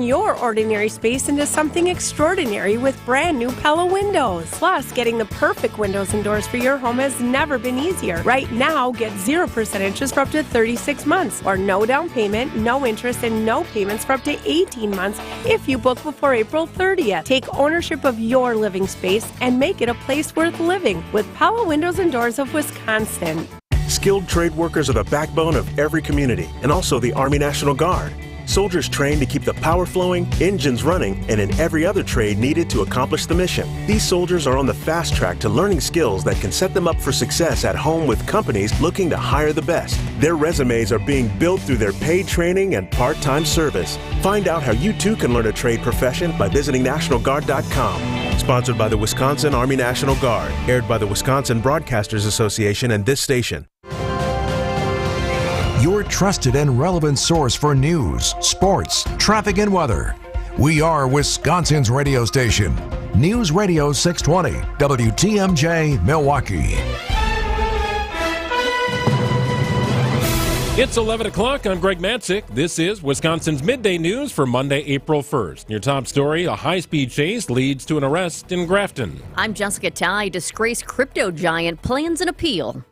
Turn your ordinary space into something extraordinary with brand new Pella windows. Plus, getting the perfect windows and doors for your home has never been easier. Right now, get 0% interest for up to 36 months, or no down payment, no interest, and no payments for up to 18 months if you book before April 30th. Take ownership of your living space and make it a place worth living with Pella Windows and Doors of Wisconsin. Skilled trade workers are the backbone of every community and also the Army National Guard. Soldiers trained to keep the power flowing, engines running, and in every other trade needed to accomplish the mission. These soldiers are on the fast track to learning skills that can set them up for success at home with companies looking to hire the best. Their resumes are being built through their paid training and part-time service. Find out how you too can learn a trade profession by visiting NationalGuard.com. Sponsored by the Wisconsin Army National Guard. Aired by the Wisconsin Broadcasters Association and this station. Your trusted and relevant source for news, sports, traffic, and weather. We are Wisconsin's radio station. News Radio 620, WTMJ, Milwaukee. It's 11 o'clock. I'm Greg Matzik. This is Wisconsin's Midday News for Monday, April 1st. Your top story, a high-speed chase leads to an arrest in Grafton. I'm Jessica Ty. Disgraced crypto giant plans an appeal.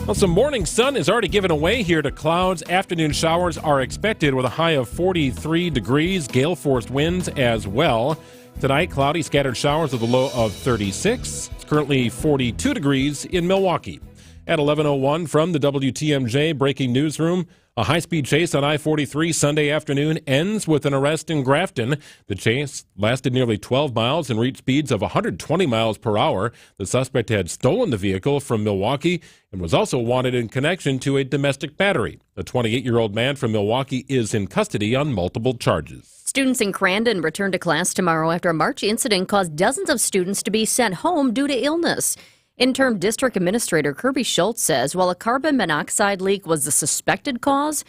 Well, some morning sun is already given away here to clouds. Afternoon showers are expected with a high of 43 degrees. Gale-force winds as well. Tonight, cloudy scattered showers with a low of 36. It's currently 42 degrees in Milwaukee. At 11:01 from the WTMJ Breaking Newsroom, a high-speed chase on I-43 Sunday afternoon ends with an arrest in Grafton. The chase lasted nearly 12 miles and reached speeds of 120 miles per hour. The suspect had stolen the vehicle from Milwaukee and was also wanted in connection to a domestic battery. The 28-year-old man from Milwaukee is in custody on multiple charges. Students in Crandon return to class tomorrow after a March incident caused dozens of students to be sent home due to illness. Interim District Administrator Kirby Schultz says while a carbon monoxide leak was the suspected cause,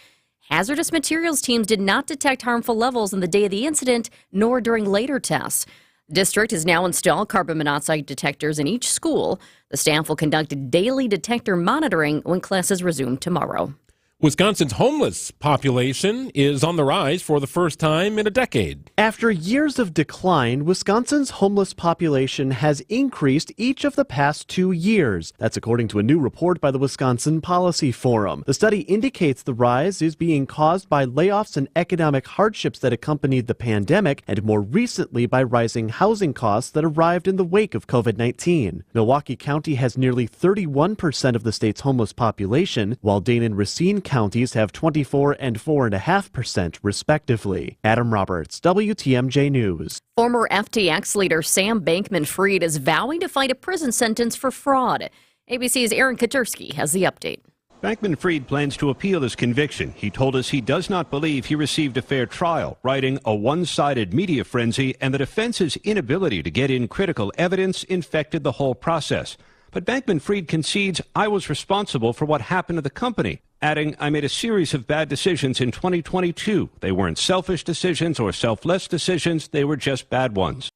hazardous materials teams did not detect harmful levels on the day of the incident, nor during later tests. The district has now installed carbon monoxide detectors in each school. The staff will conduct daily detector monitoring when classes resume tomorrow. Wisconsin's homeless population is on the rise for the first time in a decade. After years of decline, Wisconsin's homeless population has increased each of the past 2 years. That's according to a new report by the Wisconsin Policy Forum. The study indicates the rise is being caused by layoffs and economic hardships that accompanied the pandemic, and more recently by rising housing costs that arrived in the wake of COVID-19. Milwaukee County has nearly 31% of the state's homeless population, while Dane and Racine counties have 24 and 4.5% respectively. Adam Roberts, WTMJ News. Former FTX leader Sam Bankman-Fried is vowing to fight a prison sentence for fraud. ABC's Aaron Katursky has the update. Bankman-Fried plans to appeal this conviction. He told us he does not believe he received a fair trial, writing a one-sided media frenzy and the defense's inability to get in critical evidence infected the whole process. But Bankman-Fried concedes, I was responsible for what happened to the company, adding, I made a series of bad decisions in 2022. They weren't selfish decisions or selfless decisions. They were just bad ones.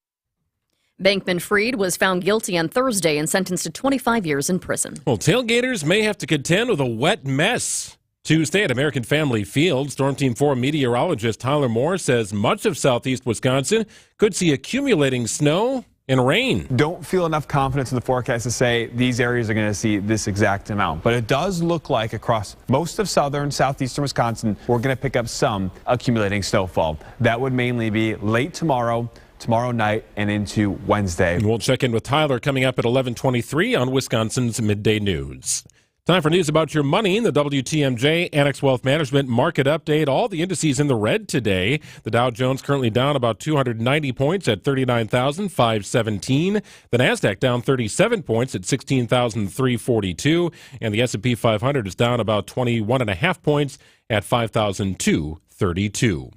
Bankman-Fried was found guilty on Thursday and sentenced to 25 years in prison. Well, tailgaters may have to contend with a wet mess. Tuesday at American Family Field, Storm Team 4 meteorologist Tyler Moore says much of southeast Wisconsin could see accumulating snow and rain. Don't feel enough confidence in the forecast to say these areas are going to see this exact amount. But it does look like across most of southern, southeastern Wisconsin, we're going to pick up some accumulating snowfall. That would mainly be late tomorrow night, and into Wednesday. And we'll check in with Tyler coming up at 11:23 on Wisconsin's Midday News. Time for news about your money. The WTMJ Annex Wealth Management Market Update. All the indices in the red today. The Dow Jones currently down about 290 points at 39,517. The NASDAQ down 37 points at 16,342. And the S&P 500 is down about 21.5 points at 5,232.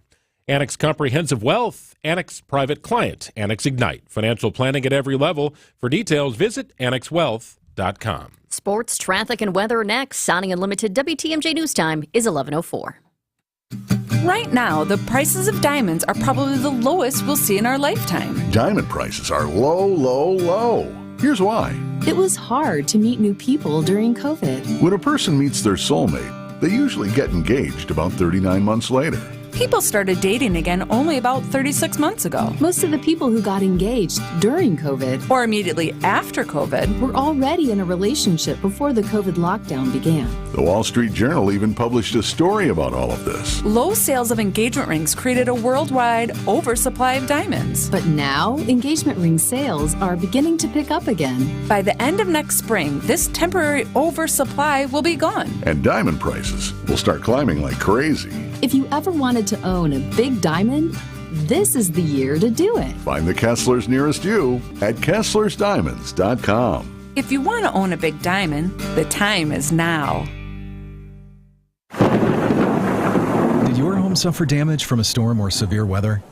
Annex Comprehensive Wealth, Annex Private Client, Annex Ignite. Financial planning at every level. For details, visit annexwealth.com. Sports, traffic, and weather next. Sounding Unlimited WTMJ News Time is 11:04. Right now, the prices of diamonds are probably the lowest we'll see in our lifetime. Diamond prices are low, low, low. Here's why. It was hard to meet new people during COVID. When a person meets their soulmate, They usually get engaged about 39 months later. People started dating again only about 36 months ago. Most of the people who got engaged during COVID or immediately after COVID were already in a relationship before the COVID lockdown began. The Wall Street Journal even published a story about all of this. Low sales of engagement rings created a worldwide oversupply of diamonds. But now, engagement ring sales are beginning to pick up again. By the end of next spring, this temporary oversupply will be gone. And diamond prices will start climbing like crazy. If you ever wanted to own a big diamond, this is the year to do it. Find the Kesslers nearest you at KesslersDiamonds.com. If you want to own a big diamond, the time is now. Did your home suffer damage from a storm or severe weather?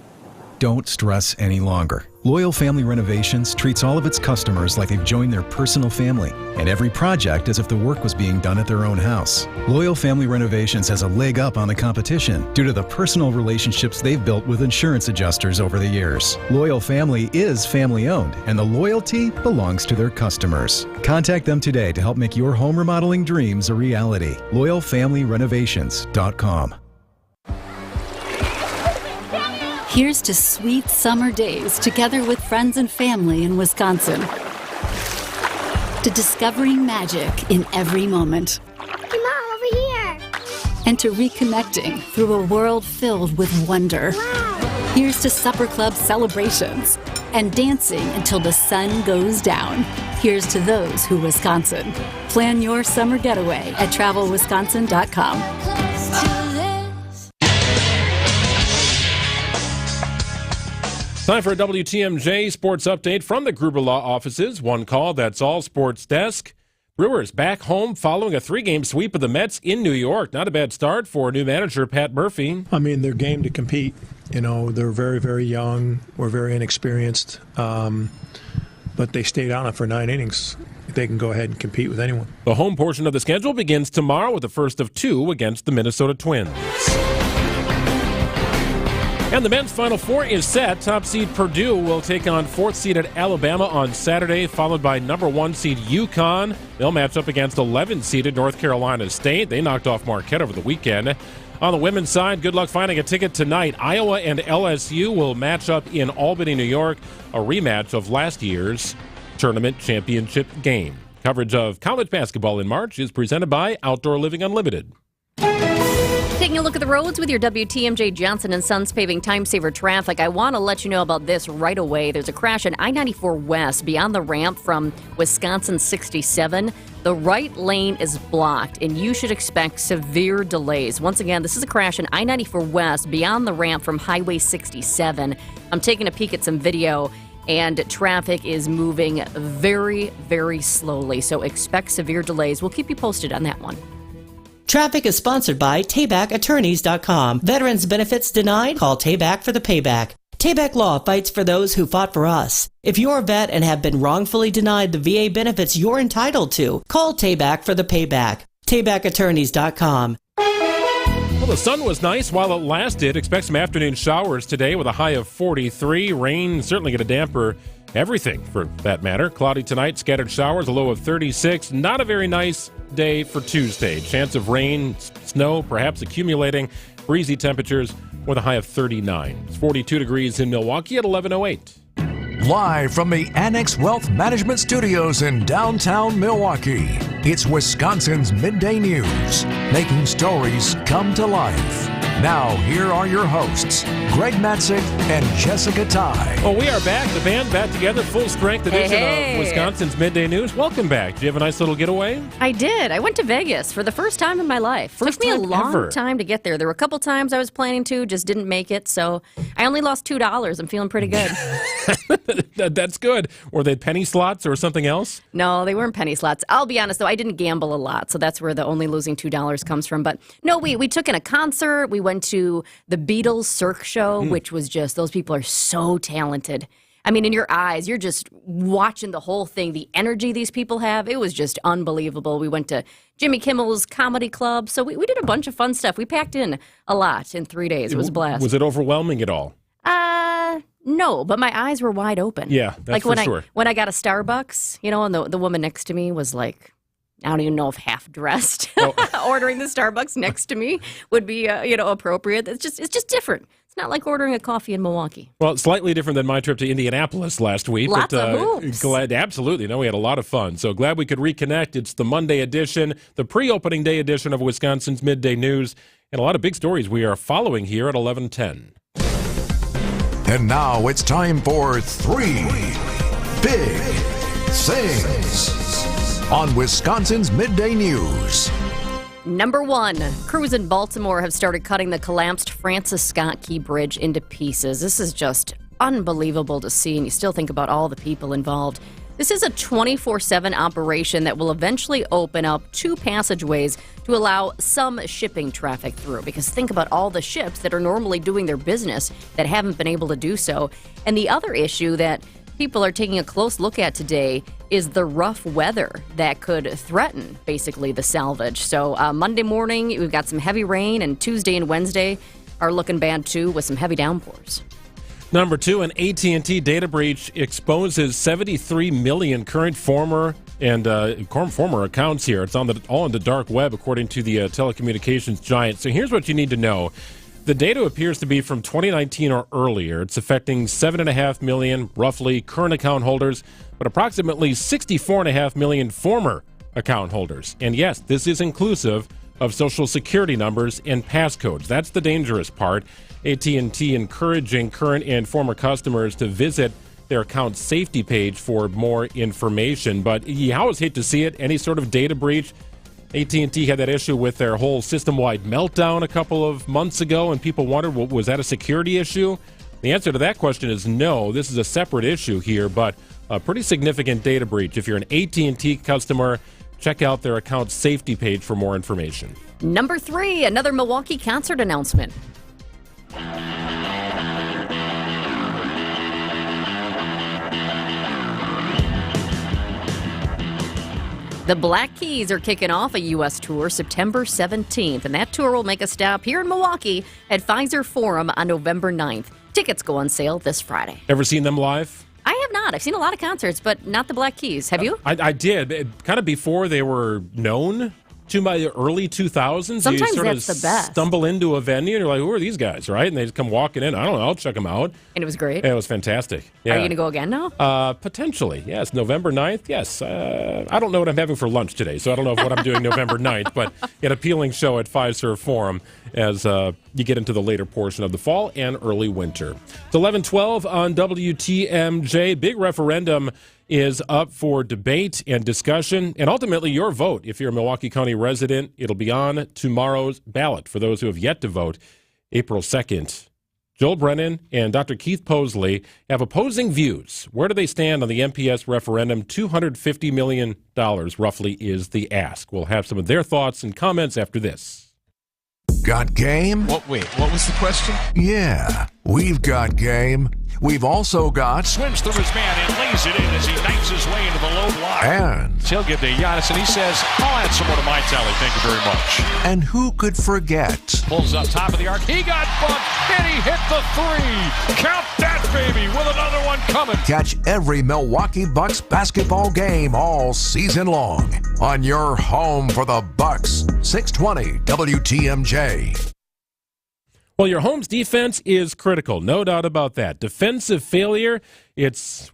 Don't stress any longer. Loyal Family Renovations treats all of its customers like they've joined their personal family, and every project as if the work was being done at their own house. Loyal Family Renovations has a leg up on the competition due to the personal relationships they've built with insurance adjusters over the years. Loyal Family is family-owned, and the loyalty belongs to their customers. Contact them today to help make your home remodeling dreams a reality. LoyalFamilyRenovations.com. Here's to sweet summer days together with friends and family in Wisconsin. To discovering magic in every moment. Come on, over here. And to reconnecting through a world filled with wonder. Wow. Here's to supper club celebrations and dancing until the sun goes down. Here's to those who Wisconsin. Plan your summer getaway at travelwisconsin.com. Time for a WTMJ sports update from the Gruber Law offices. One call, that's all. Sports Desk. Brewers back home following a 3-game sweep of the Mets in New York. Not a bad start for new manager Pat Murphy. I mean, they're game to compete. You know, they're very, very young. We're very inexperienced. But they stayed on it for 9 innings. They can go ahead and compete with anyone. The home portion of the schedule begins tomorrow with the first of 2 against the Minnesota Twins. And the men's Final Four is set. Top seed Purdue will take on 4th seeded Alabama on Saturday, followed by number 1 seed UConn. They'll match up against 11th seeded North Carolina State. They knocked off Marquette over the weekend. On the women's side, good luck finding a ticket tonight. Iowa and LSU will match up in Albany, New York, a rematch of last year's tournament championship game. Coverage of college basketball in March is presented by Outdoor Living Unlimited. Taking a look at the roads with your WTMJ Johnson & Sons paving time-saver traffic. I want to let you know about this right away. There's a crash on I-94 West beyond the ramp from Wisconsin 67. The right lane is blocked, and you should expect severe delays. Once again, this is a crash on I-94 West beyond the ramp from Highway 67. I'm taking a peek at some video, and traffic is moving very, very slowly, so expect severe delays. We'll keep you posted on that one. Traffic is sponsored by TaybackAttorneys.com. Veterans benefits denied? Call Tayback for the payback. Tayback Law fights for those who fought for us. If you're a vet and have been wrongfully denied the VA benefits you're entitled to, call Tayback for the payback. TaybackAttorneys.com. Well, the sun was nice while it lasted. Expect some afternoon showers today with a high of 43. Rain certainly going to damper everything for that matter. Cloudy tonight, scattered showers, a low of 36. Not a very nice day for Tuesday. Chance of rain, snow, perhaps accumulating. Breezy temperatures with a high of 39. It's 42 degrees in Milwaukee at 11:08. Live from the Annex Wealth Management Studios in downtown Milwaukee, it's Wisconsin's Midday News, making stories come to life. Now, here are your hosts, Greg Matzik and Jessica Ty. Well, we are back. The band back together, full strength edition Hey. of Wisconsin's Midday News. Welcome back. Did you have a nice little getaway? I did. I went to Vegas for the first time in my life. First Took me a time long ever. time to get there. There were a couple times I was planning to, just didn't make it. So I only lost $2. I'm feeling pretty good. That's good. Were they penny slots or something else? No, they weren't penny slots. I'll be honest, though, I didn't gamble a lot, so that's where the only losing $2 comes from. But no, we took in a concert. We went to the Beatles Cirque show, which was just, those people are so talented. I mean, in your eyes, you're just watching the whole thing. The energy these people have, it was just unbelievable. We went to Jimmy Kimmel's Comedy Club, so we did a bunch of fun stuff. We packed in a lot in 3 days. It was a blast. Was it overwhelming at all? No, but my eyes were wide open. Yeah, that's like when for sure. When I got a Starbucks, you know, and the woman next to me was like, I don't even know if half-dressed ordering the Starbucks next to me would be, appropriate. It's just different. It's not like ordering a coffee in Milwaukee. Well, slightly different than my trip to Indianapolis last week. Lots of hoops. Absolutely. No, we had a lot of fun. So glad we could reconnect. It's the Monday edition, the pre-opening day edition of Wisconsin's Midday News, and a lot of big stories we are following here at 11:10. And now it's time for 3 Big Things on Wisconsin's Midday News. Number 1, crews in Baltimore have started cutting the collapsed Francis Scott Key Bridge into pieces. This is just unbelievable to see, and you still think about all the people involved. This is a 24/7 operation that will eventually open up 2 passageways to allow some shipping traffic through, because think about all the ships that are normally doing their business that haven't been able to do so. And the other issue that people are taking a close look at today is the rough weather that could threaten basically the salvage. So Monday morning, we've got some heavy rain, and Tuesday and Wednesday are looking bad too with some heavy downpours. Number 2, an AT&T data breach exposes 73 million current, former accounts here. It's all on the dark web, according to the telecommunications giant. So here's what you need to know. The data appears to be from 2019 or earlier. It's affecting 7.5 million, roughly, current account holders, but approximately 64.5 million former account holders. And yes, this is inclusive of Social Security numbers and passcodes. That's the dangerous part. AT&T encouraging current and former customers to visit their account safety page for more information. But you always hate to see it, any sort of data breach. AT&T had that issue with their whole system-wide meltdown a couple of months ago, and people wondered, well, was that a security issue? The answer to that question is no. This is a separate issue here, but a pretty significant data breach. If you're an AT&T customer, check out their account safety page for more information. Number 3, another Milwaukee concert announcement. The Black Keys are kicking off a U.S. tour September 17th, and that tour will make a stop here in Milwaukee at Pfizer Forum on November 9th. Tickets go on sale this Friday. Ever seen them live? I have not. I've seen a lot of concerts, but not the Black Keys. Have you? I did. Kind of before they were known to my early 2000s. Sometimes you sort that's of the best. Stumble into a venue and you're like, who are these guys, right? And they just come walking in. I don't know. I'll check them out. And it was great. Yeah, it was fantastic. Yeah. Are you going to go again now? Potentially, yes. November 9th, yes. I don't know what I'm having for lunch today, so I don't know what I'm doing November 9th, but an appealing show at Pfizer Forum as you get into the later portion of the fall and early winter. It's 11:12 on WTMJ. Big referendum is up for debate and discussion, and ultimately your vote. If you're a Milwaukee County resident, it'll be on tomorrow's ballot. For those who have yet to vote, April 2nd. Joel Brennan and Dr. Keith Posley have opposing views. Where do they stand on the MPS referendum? $250 million, roughly, is the ask. We'll have some of their thoughts and comments after this. Got game? What was the question? Yeah, we've got game. We've also got... Swims through his man and lays it in as he knifes his way into the low block. And... He'll give to Giannis, and he says, I'll add some more to my tally, thank you very much. And who could forget? Pulls up top of the arc. He got bumped, and he hit the 3. Count that, baby, with another one coming. Catch every Milwaukee Bucks basketball game all season long on your home for the Bucks. 620 WTMJ. Well, your home's defense is critical, no doubt about that. Defensive failure, it's,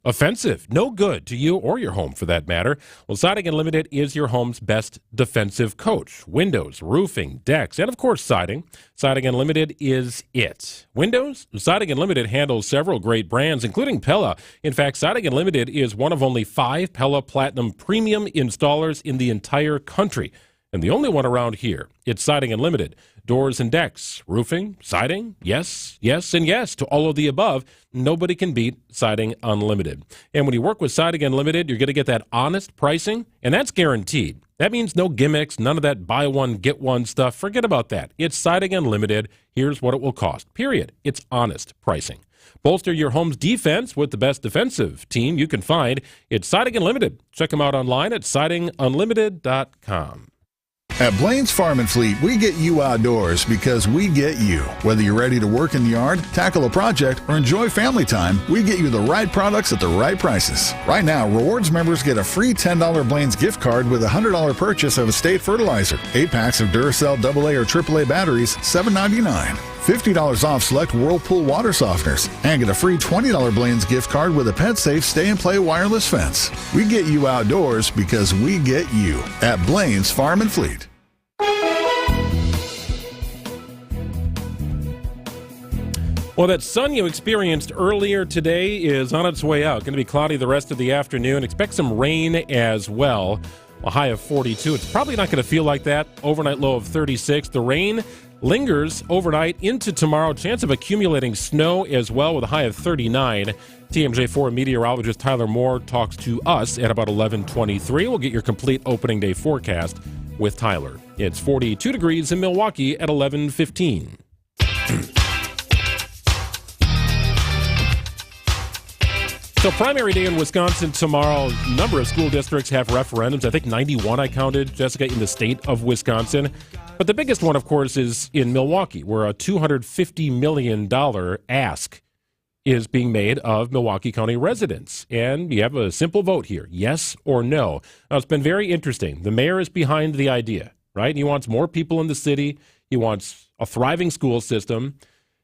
offensive. No good to you or your home, for that matter. Well, Siding Unlimited is your home's best defensive coach. Windows, roofing, decks, and, of course, siding. Siding Unlimited is it. Windows? Siding Unlimited handles several great brands, including Pella. In fact, Siding Unlimited is one of only 5 Pella Platinum Premium installers in the entire country, and the only one around here. It's Siding Unlimited. Doors and decks, roofing, siding, yes, and yes to all of the above. Nobody can beat Siding Unlimited. And when you work with Siding Unlimited, you're going to get that honest pricing, and that's guaranteed. That means no gimmicks, none of that buy one, get one stuff. Forget about that. It's Siding Unlimited. Here's what it will cost, period. It's honest pricing. Bolster your home's defense with the best defensive team you can find. It's Siding Unlimited. Check them out online at sidingunlimited.com. At Blaine's Farm and Fleet, we get you outdoors because we get you. Whether you're ready to work in the yard, tackle a project, or enjoy family time, we get you the right products at the right prices. Right now, Rewards members get a free $10 Blaine's gift card with a $100 purchase of Estate Fertilizer. 8 packs of Duracell AA or AAA batteries, $7.99. $50 off select Whirlpool water softeners. And get a free $20 Blaine's gift card with a pet-safe stay-and-play wireless fence. We get you outdoors because we get you at Blaine's Farm and Fleet. Well, that sun you experienced earlier today is on its way out. Going to be cloudy the rest of the afternoon. Expect some rain as well. A high of 42. It's probably not going to feel like that. Overnight low of 36. The rain lingers overnight into tomorrow. Chance of accumulating snow as well with a high of 39. TMJ4 meteorologist Tyler Moore talks to us at about 11:23. We'll get your complete opening day forecast with Tyler. It's 42 degrees in Milwaukee at 11:15. So primary day in Wisconsin tomorrow. A number of school districts have referendums. I think 91 I counted, Jessica, in the state of Wisconsin. But the biggest one, of course, is in Milwaukee, where a $250 million ask is being made of Milwaukee County residents. And you have a simple vote here, yes or no. Now, it's been very interesting. The mayor is behind the idea, right? He wants more people in the city. He wants a thriving school system.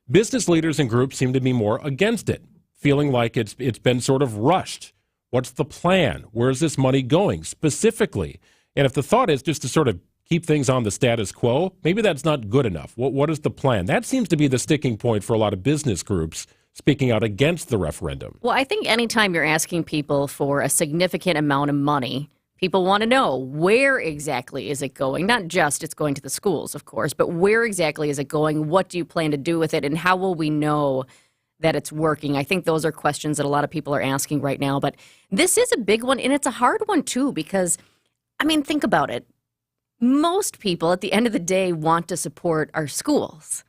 Business leaders and groups seem to be more against it, feeling like it's been sort of rushed. What's the plan? Where's this money going specifically? And if the thought is just to sort of keep things on the status quo, maybe that's not good enough. What is the plan? That seems to be the sticking point for a lot of business groups speaking out against the referendum. Well, I think anytime you're asking people for a significant amount of money, people want to know where exactly is it going? Not just it's going to the schools, of course, but where exactly is it going? What do you plan to do with it? And how will we know that it's working? I think those are questions that a lot of people are asking right now. But this is a big one, and it's a hard one, too, because, I mean, think about it. Most people, at the end of the day, want to support our schools.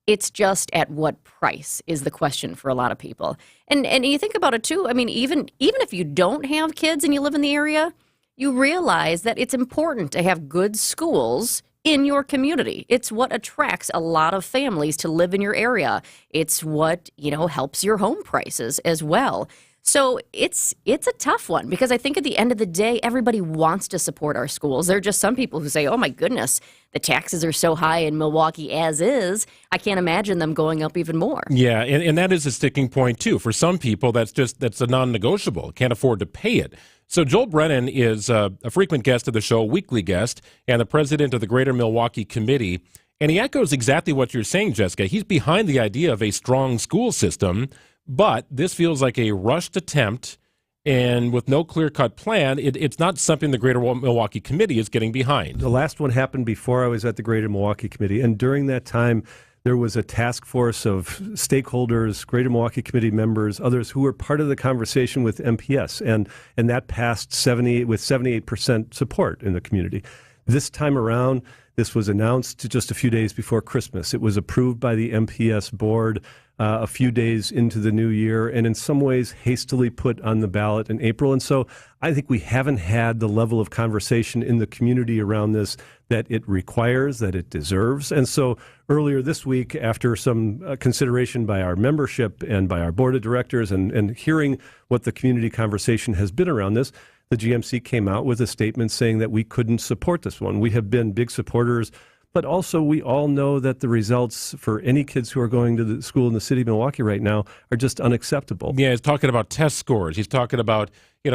It's just at what price is the question for a lot of people. And you think about it, too. I mean, even if you don't have kids and you live in the area, you realize that it's important to have good schools in your community. It's what attracts a lot of families to live in your area. It's what, helps your home prices as well. So it's a tough one because I think at the end of the day, everybody wants to support our schools. There are just some people who say, oh my goodness, the taxes are so high in Milwaukee as is. I can't imagine them going up even more. Yeah, and that is a sticking point too. For some people, that's a non-negotiable. Can't afford to pay it. So Joel Brennan is a frequent guest of the show, weekly guest, and the president of the Greater Milwaukee Committee. And he echoes exactly what you're saying, Jessica. He's behind the idea of a strong school system, but this feels like a rushed attempt, and with no clear-cut plan, it's not something the Greater Milwaukee Committee is getting behind. The last one happened before I was at the Greater Milwaukee Committee, and during that time, there was a task force of stakeholders, Greater Milwaukee Committee members, others who were part of the conversation with MPS, and that passed 78% support in the community. This time around, this was announced just a few days before Christmas. It was approved by the MPS board a few days into the new year, and in some ways hastily put on the ballot in April. And so I think we haven't had the level of conversation in the community around this that it requires, that it deserves. And so earlier this week, after some consideration by our membership and by our board of directors and hearing what the community conversation has been around this, the GMC came out with a statement saying that we couldn't support this one. We have been big supporters, but also we all know that the results for any kids who are going to the school in the city of Milwaukee right now are just unacceptable. Yeah, he's talking about test scores. He's talking about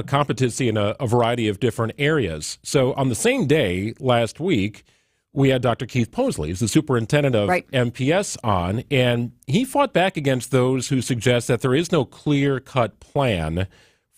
competency in a variety of different areas. So on the same day last week, we had Dr. Keith Posley, who's the superintendent of MPS on, and he fought back against those who suggest that there is no clear-cut plan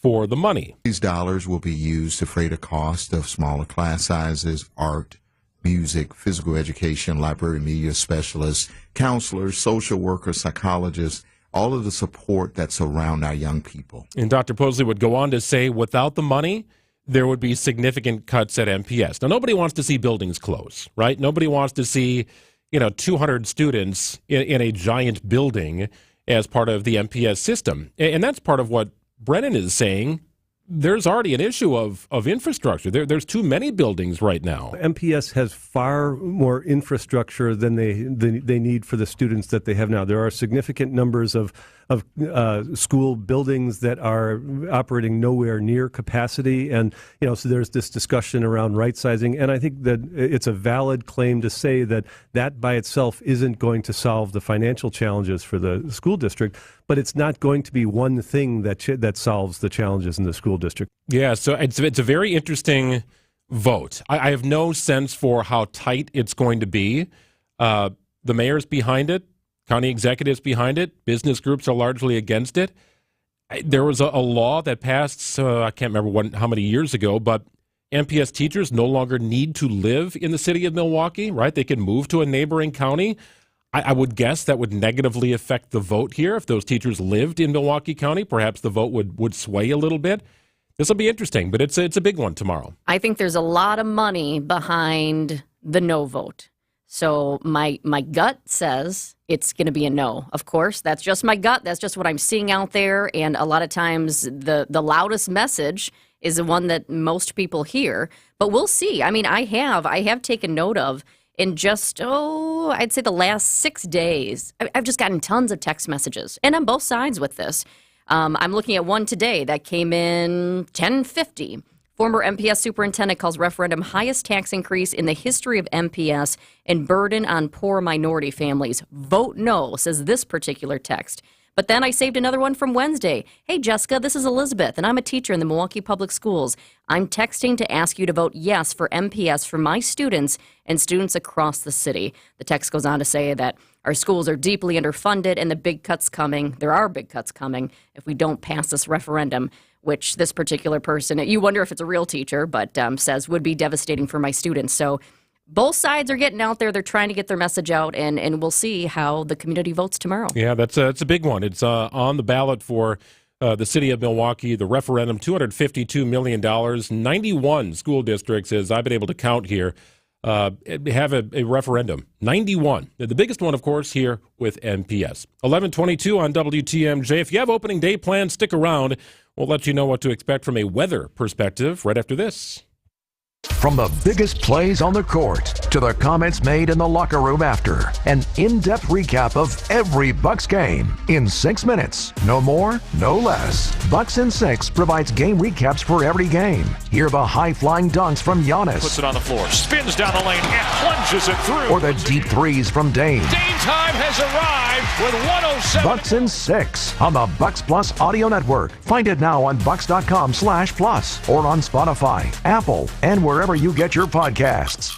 for the money. These dollars will be used to defray the cost of smaller class sizes, art, music, physical education, library media specialists, counselors, social workers, psychologists, all of the support that's around our young people. And Dr. Posley would go on to say, without the money, there would be significant cuts at MPS. Now, nobody wants to see buildings close, right? Nobody wants to see, 200 students in a giant building as part of the MPS system. And that's part of what Brennan is saying. there's already an issue of infrastructure. There's too many buildings right now. MPS has far more infrastructure than they need for the students that they have now. There are significant numbers of school buildings that are operating nowhere near capacity, and so there's this discussion around right sizing. And I think that it's a valid claim to say that by itself isn't going to solve the financial challenges for the school district, but it's not going to be one thing that solves the challenges in the school district. Yeah, so it's a very interesting vote. I have no sense for how tight it's going to be. The mayor's behind it. County executives behind it. Business groups are largely against it. There was a law that passed, I can't remember how many years ago, but MPS teachers no longer need to live in the city of Milwaukee, right? They can move to a neighboring county. I would guess that would negatively affect the vote here. If those teachers lived in Milwaukee County, perhaps the vote would sway a little bit. This will be interesting, but it's a big one tomorrow. I think there's a lot of money behind the no vote. So my gut says it's going to be a no. Of course, that's just my gut. That's just what I'm seeing out there. And a lot of times the loudest message is the one that most people hear. But we'll see. I mean, I have taken note of in just, I'd say the last 6 days, I've just gotten tons of text messages. And on both sides with this. I'm looking at one today that came in 10:50. Former MPS superintendent calls referendum highest tax increase in the history of MPS and burden on poor minority families. Vote no, says this particular text. But then I saved another one from Wednesday. Hey, Jessica, this is Elizabeth, and I'm a teacher in the Milwaukee Public Schools. I'm texting to ask you to vote yes for MPS for my students and students across the city. The text goes on to say that our schools are deeply underfunded and the big cuts coming. There are big cuts coming if we don't pass this referendum, which this particular person, you wonder if it's a real teacher, but says would be devastating for my students. So both sides are getting out there. They're trying to get their message out, and we'll see how the community votes tomorrow. Yeah, it's a big one. It's on the ballot for the city of Milwaukee, the referendum, $252 million, 91 school districts, as I've been able to count here, have a referendum. 91. The biggest one, of course, here with MPS. 11:22 on WTMJ. If you have opening day plans, stick around. We'll let you know what to expect from a weather perspective right after this. From the biggest plays on the court to the comments made in the locker room after, an in-depth recap of every Bucks game in 6 minutes. No more, no less. Bucks in 6 provides game recaps for every game. Hear the high-flying dunks from Giannis. Puts it on the floor, spins down the lane, and plunges it through. Or the deep threes from Dame. Dame time has arrived with 107. Bucks in 6 on the Bucks Plus audio network. Find it now on bucks.com/plus or on Spotify, Apple, and wherever you get your podcasts.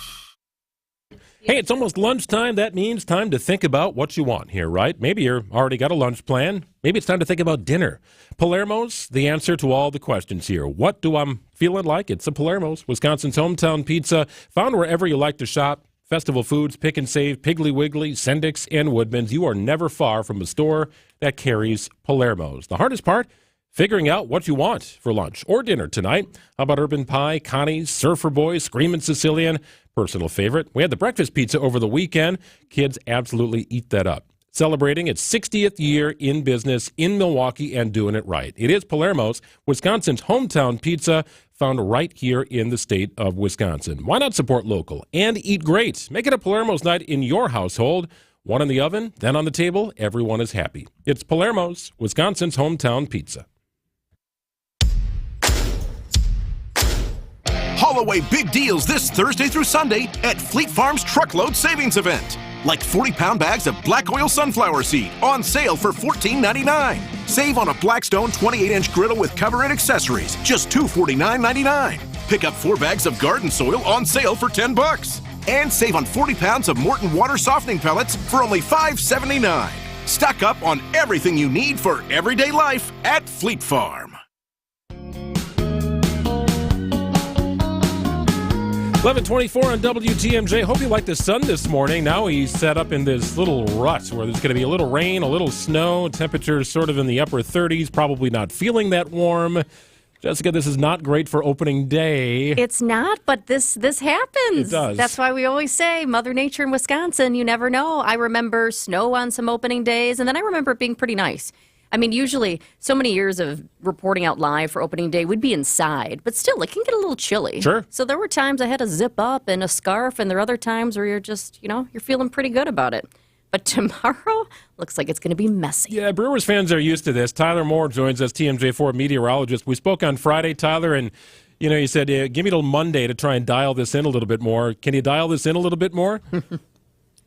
Hey, it's almost lunchtime. That means time to think about what you want here, right? Maybe you're already got a lunch plan. Maybe it's time to think about dinner. Palermo's the answer to all the questions here. What do I'm feeling like? It's a Palermo's, Wisconsin's hometown pizza, found wherever you like to shop. Festival Foods, Pick and Save, Piggly Wiggly, Sendik's, and Woodman's. You are never far from a store that carries Palermo's. The hardest part? Figuring out what you want for lunch or dinner tonight. How about Urban Pie, Connie's, Surfer Boy, Screamin' Sicilian? Personal favorite. We had the breakfast pizza over the weekend. Kids absolutely eat that up. Celebrating its 60th year in business in Milwaukee and doing it right. It is Palermo's, Wisconsin's hometown pizza, found right here in the state of Wisconsin. Why not support local and eat great? Make it a Palermo's night in your household. One in the oven, then on the table. Everyone is happy. It's Palermo's, Wisconsin's hometown pizza. Haul away big deals this Thursday through Sunday at Fleet Farm's Truckload Savings Event. Like 40-pound bags of black oil sunflower seed on sale for $14.99. Save on a Blackstone 28-inch griddle with cover and accessories, just $249.99. Pick up 4 bags of garden soil on sale for $10. And save on 40 pounds of Morton water softening pellets for only $5.79. Stock up on everything you need for everyday life at Fleet Farm. 11:24 on WTMJ. Hope you like the sun this morning. Now he's set up in this little rut where there's going to be a little rain, a little snow, temperatures sort of in the upper 30s, probably not feeling that warm. Jessica, this is not great for opening day. It's not, but this happens. It does. That's why we always say Mother Nature in Wisconsin, you never know. I remember snow on some opening days, and then I remember it being pretty nice. I mean, usually so many years of reporting out live for opening day, we'd be inside, but still, it can get a little chilly. Sure. So there were times I had to zip up and a scarf, and there are other times where you're just, you're feeling pretty good about it. But tomorrow looks like it's going to be messy. Yeah, Brewers fans are used to this. Tyler Moore joins us, TMJ4 meteorologist. We spoke on Friday, Tyler, and you said, give me till Monday to try and dial this in a little bit more. Can you dial this in a little bit more?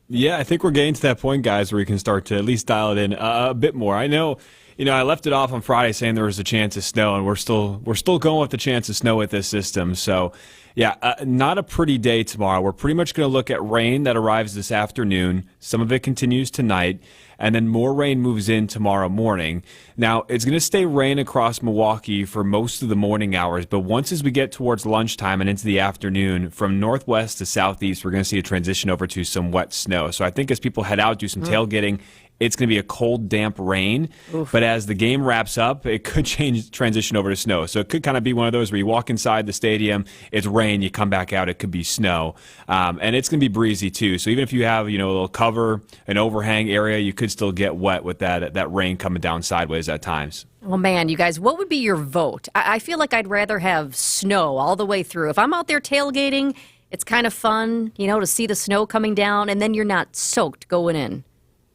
Yeah, I think we're getting to that point, guys, where we can start to at least dial it in a bit more. I know, I left it off on Friday saying there was a chance of snow, and we're still going with the chance of snow with this system. So, yeah, not a pretty day tomorrow. We're pretty much going to look at rain that arrives this afternoon. Some of it continues tonight, and then more rain moves in tomorrow morning. Now, it's going to stay rain across Milwaukee for most of the morning hours, but once as we get towards lunchtime and into the afternoon, from northwest to southeast, we're going to see a transition over to some wet snow. So I think as people head out, do some tailgating, it's going to be a cold, damp rain. Oof. But as the game wraps up, it could transition over to snow. So it could kind of be one of those where you walk inside the stadium, it's rain, you come back out, it could be snow. And it's going to be breezy too. So even if you have, a little cover, an overhang area, you could still get wet with that rain coming down sideways at times. Oh, man, you guys, what would be your vote? I feel like I'd rather have snow all the way through. If I'm out there tailgating, it's kind of fun, to see the snow coming down, and then you're not soaked going in.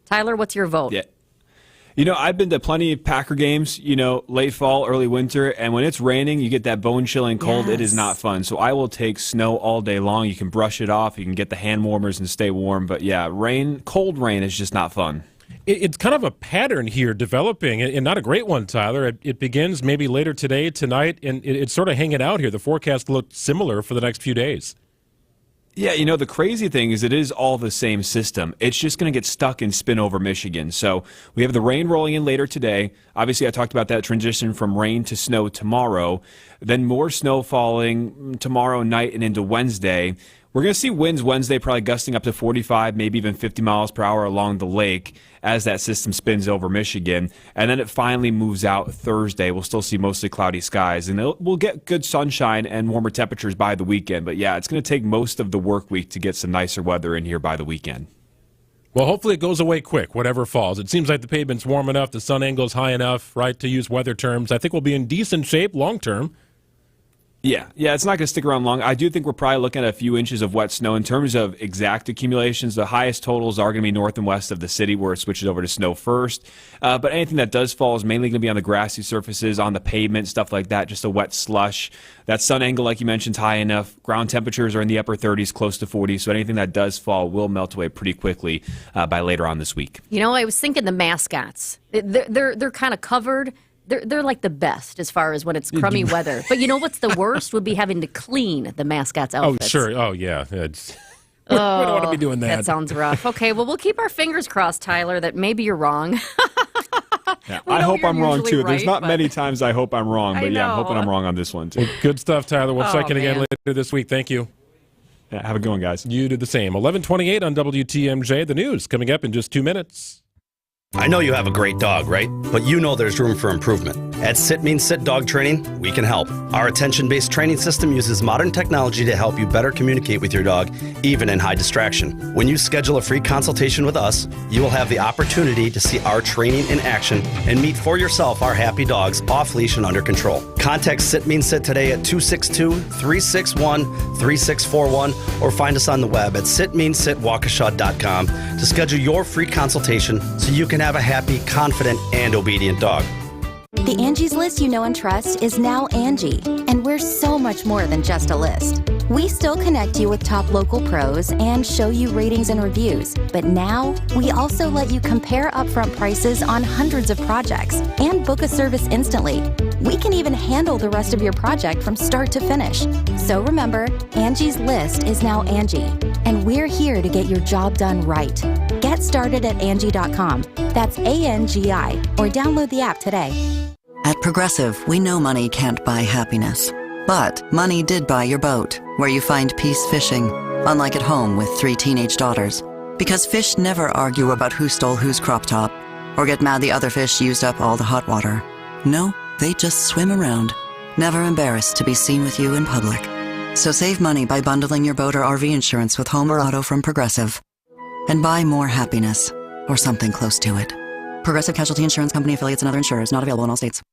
Tyler, what's your vote? Yeah. I've been to plenty of Packer games, late fall, early winter, and when it's raining, you get that bone-chilling cold. Yes. It is not fun. So I will take snow all day long. You can brush it off. You can get the hand warmers and stay warm. But, yeah, cold rain is just not fun. It's kind of a pattern here developing, and not a great one, Tyler. It begins maybe later today, tonight, and it's sort of hanging out here. The forecast looked similar for the next few days. Yeah, the crazy thing is it is all the same system. It's just going to get stuck and spin over Michigan. So we have the rain rolling in later today. Obviously, I talked about that transition from rain to snow tomorrow. Then more snow falling tomorrow night and into Wednesday. We're going to see winds Wednesday probably gusting up to 45, maybe even 50 miles per hour along the lake as that system spins over Michigan. And then it finally moves out Thursday. We'll still see mostly cloudy skies. And we'll get good sunshine and warmer temperatures by the weekend. But, yeah, it's going to take most of the work week to get some nicer weather in here by the weekend. Well, hopefully it goes away quick, whatever falls. It seems like the pavement's warm enough, the sun angle's high enough, right, to use weather terms. I think we'll be in decent shape long term. Yeah, it's not going to stick around long. I do think we're probably looking at a few inches of wet snow. In terms of exact accumulations, the highest totals are going to be north and west of the city where it switches over to snow first. But anything that does fall is mainly going to be on the grassy surfaces, on the pavement, stuff like that, just a wet slush. That sun angle, like you mentioned, is high enough. Ground temperatures are in the upper 30s, close to 40, so anything that does fall will melt away pretty quickly by later on this week. I was thinking the mascots. They're kind of covered. They're like the best as far as when it's crummy weather. But what's the worst would be having to clean the mascots' outfits. Oh, sure. Oh, yeah. We don't want to be doing that. That sounds rough. Okay, well, we'll keep our fingers crossed, Tyler, that maybe you're wrong. Yeah, I hope I'm wrong, too. Right, There's not many times I hope I'm wrong. But, yeah, I'm hoping I'm wrong on this one, too. Well, good stuff, Tyler. We'll check in again later this week. Thank you. Yeah, have a good one, guys. You do the same. 11:28 on WTMJ. The news coming up in just 2 minutes. I know you have a great dog, right? But there's room for improvement. At Sit Means Sit Dog Training, we can help. Our attention-based training system uses modern technology to help you better communicate with your dog, even in high distraction. When you schedule a free consultation with us, you will have the opportunity to see our training in action and meet for yourself our happy dogs off leash and under control. Contact Sit Means Sit today at 262-361-3641 or find us on the web at sitmeansitwaukesha.com to schedule your free consultation so you can have a happy, confident, and obedient dog. The Angie's List you know and trust is now Angie, and we're so much more than just a list. We still connect you with top local pros and show you ratings and reviews, but now we also let you compare upfront prices on hundreds of projects and book a service instantly. We can even handle the rest of your project from start to finish. So remember, Angie's List is now Angie, and we're here to get your job done right. Get started at Angie.com. That's ANGI, or download the app today. At Progressive, we know money can't buy happiness. But money did buy your boat, where you find peace fishing, unlike at home with 3 teenage daughters. Because fish never argue about who stole whose crop top, or get mad the other fish used up all the hot water. No, they just swim around, never embarrassed to be seen with you in public. So save money by bundling your boat or RV insurance with home or auto from Progressive. And buy more happiness, or something close to it. Progressive Casualty Insurance Company affiliates and other insurers. Not available in all states.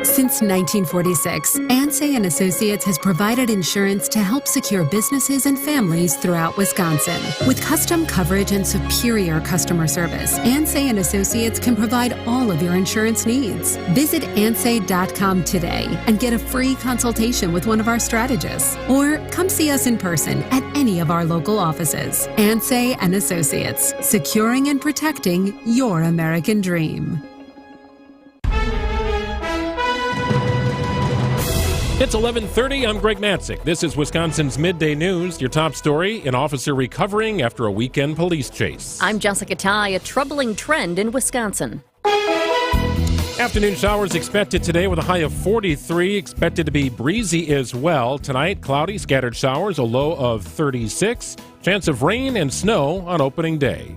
Since 1946, Ansay and Associates has provided insurance to help secure businesses and families throughout Wisconsin. With custom coverage and superior customer service, Ansay and Associates can provide all of your insurance needs. Visit ansay.com today and get a free consultation with one of our strategists. Or come see us in person at any of our local offices. Ansay and Associates, securing and protecting your American dream. It's 11:30. I'm Greg Matzik. This is Wisconsin's Midday News. Your top story, an officer recovering after a weekend police chase. I'm Jessica Ty. A troubling trend in Wisconsin. Afternoon showers expected today with a high of 43. Expected to be breezy as well. Tonight, cloudy, scattered showers, a low of 36. Chance of rain and snow on opening day.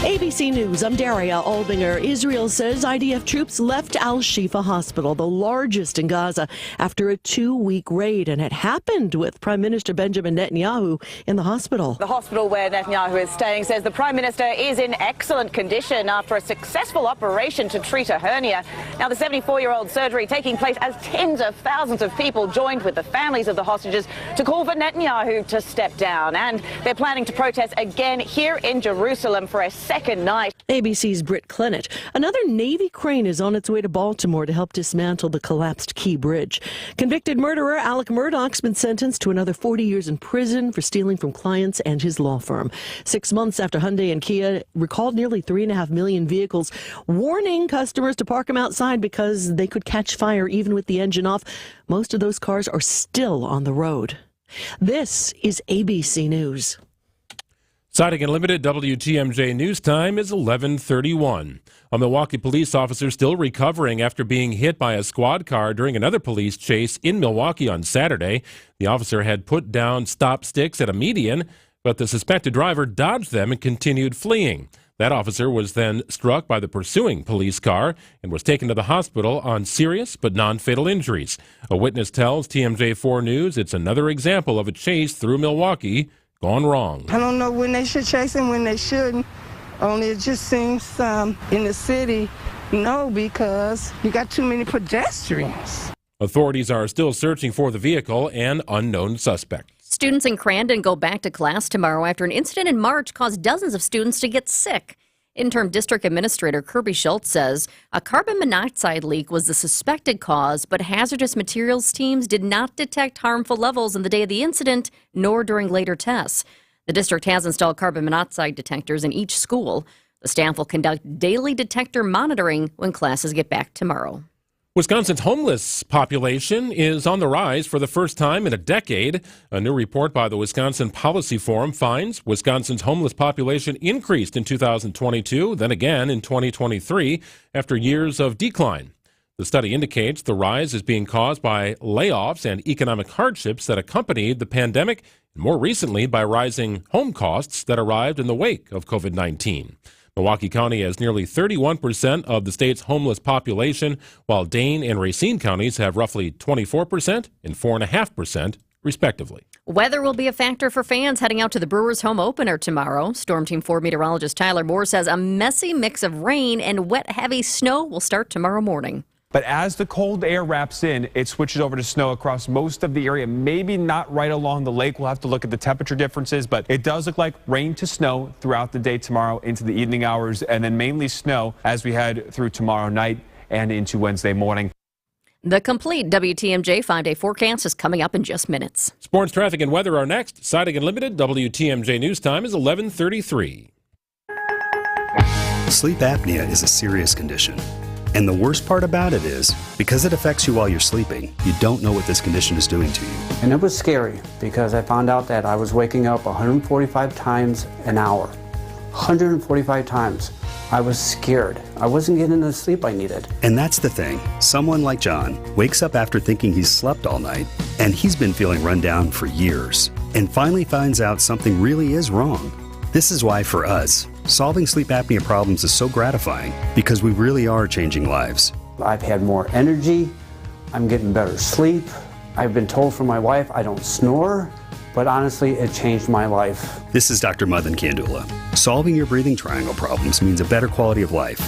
ABC News, I'm Daria Albinger. Israel says IDF troops left Al-Shifa Hospital, the largest in Gaza, after a 2-week raid. And it happened with Prime Minister Benjamin Netanyahu in the hospital. The hospital where Netanyahu is staying says the Prime Minister is in excellent condition after a successful operation to treat a hernia. Now, the 74-year-old surgery taking place as tens of thousands of people joined with the families of the hostages to call for Netanyahu to step down. And they're planning to protest again here in Jerusalem for a second night. ABC's Britt Clennett. Another Navy crane is on its way to Baltimore to help dismantle the collapsed Key Bridge. Convicted murderer Alec Murdaugh's been sentenced to another 40 years in prison for stealing from clients and his law firm. 6 months after Hyundai and Kia recalled nearly 3.5 million vehicles, warning customers to park them outside because they could catch fire even with the engine off. Most of those cars are still on the road. This is ABC News. Siding Unlimited WTMJ News Time is 11:31. A Milwaukee police officer still recovering after being hit by a squad car during another police chase in Milwaukee on Saturday. The officer had put down stop sticks at a median, but the suspected driver dodged them and continued fleeing. That officer was then struck by the pursuing police car and was taken to the hospital on serious but non-fatal injuries. A witness tells TMJ4 News it's another example of a chase through Milwaukee gone wrong. I don't know when they should chase and when they shouldn't. Only it just seems in the city, no, because you got too many pedestrians. Authorities are still searching for the vehicle and unknown suspect. Students in Crandon go back to class tomorrow after an incident in March caused dozens of students to get sick. Interim District Administrator Kirby Schultz says a carbon monoxide leak was the suspected cause, but hazardous materials teams did not detect harmful levels on the day of the incident, nor during later tests. The district has installed carbon monoxide detectors in each school. The staff will conduct daily detector monitoring when classes get back tomorrow. Wisconsin's homeless population is on the rise for the first time in a decade. A new report by the Wisconsin Policy Forum finds Wisconsin's homeless population increased in 2022, then again in 2023, after years of decline. The study indicates the rise is being caused by layoffs and economic hardships that accompanied the pandemic, and more recently by rising home costs that arrived in the wake of COVID-19. Milwaukee County has nearly 31% of the state's homeless population, while Dane and Racine counties have roughly 24% and 4.5%, respectively. Weather will be a factor for fans heading out to the Brewers' home opener tomorrow. Storm Team 4 meteorologist Tyler Moore says a messy mix of rain and wet, heavy snow will start tomorrow morning. But as the cold air wraps in, it switches over to snow across most of the area. Maybe not right along the lake. We'll have to look at the temperature differences, but it does look like rain to snow throughout the day tomorrow into the evening hours, and then mainly snow as we head through tomorrow night and into Wednesday morning. The complete WTMJ 5-day forecast is coming up in just minutes. Sports, traffic, and weather are next. Siding Unlimited WTMJ News Time is 11:33. Sleep apnea is a serious condition. And the worst part about it is, because it affects you while you're sleeping, you don't know what this condition is doing to you. And it was scary because I found out that I was waking up 145 times an hour. 145 times. I was scared. I wasn't getting the sleep I needed. And that's the thing. Someone like John wakes up after thinking he's slept all night, and he's been feeling run down for years, and finally finds out something really is wrong. This is why, for us, solving sleep apnea problems is so gratifying, because we really are changing lives. I've had more energy. I'm getting better sleep. I've been told from my wife I don't snore, but honestly, it changed my life. This is Dr. Madan Kandula. Solving your breathing triangle problems means a better quality of life,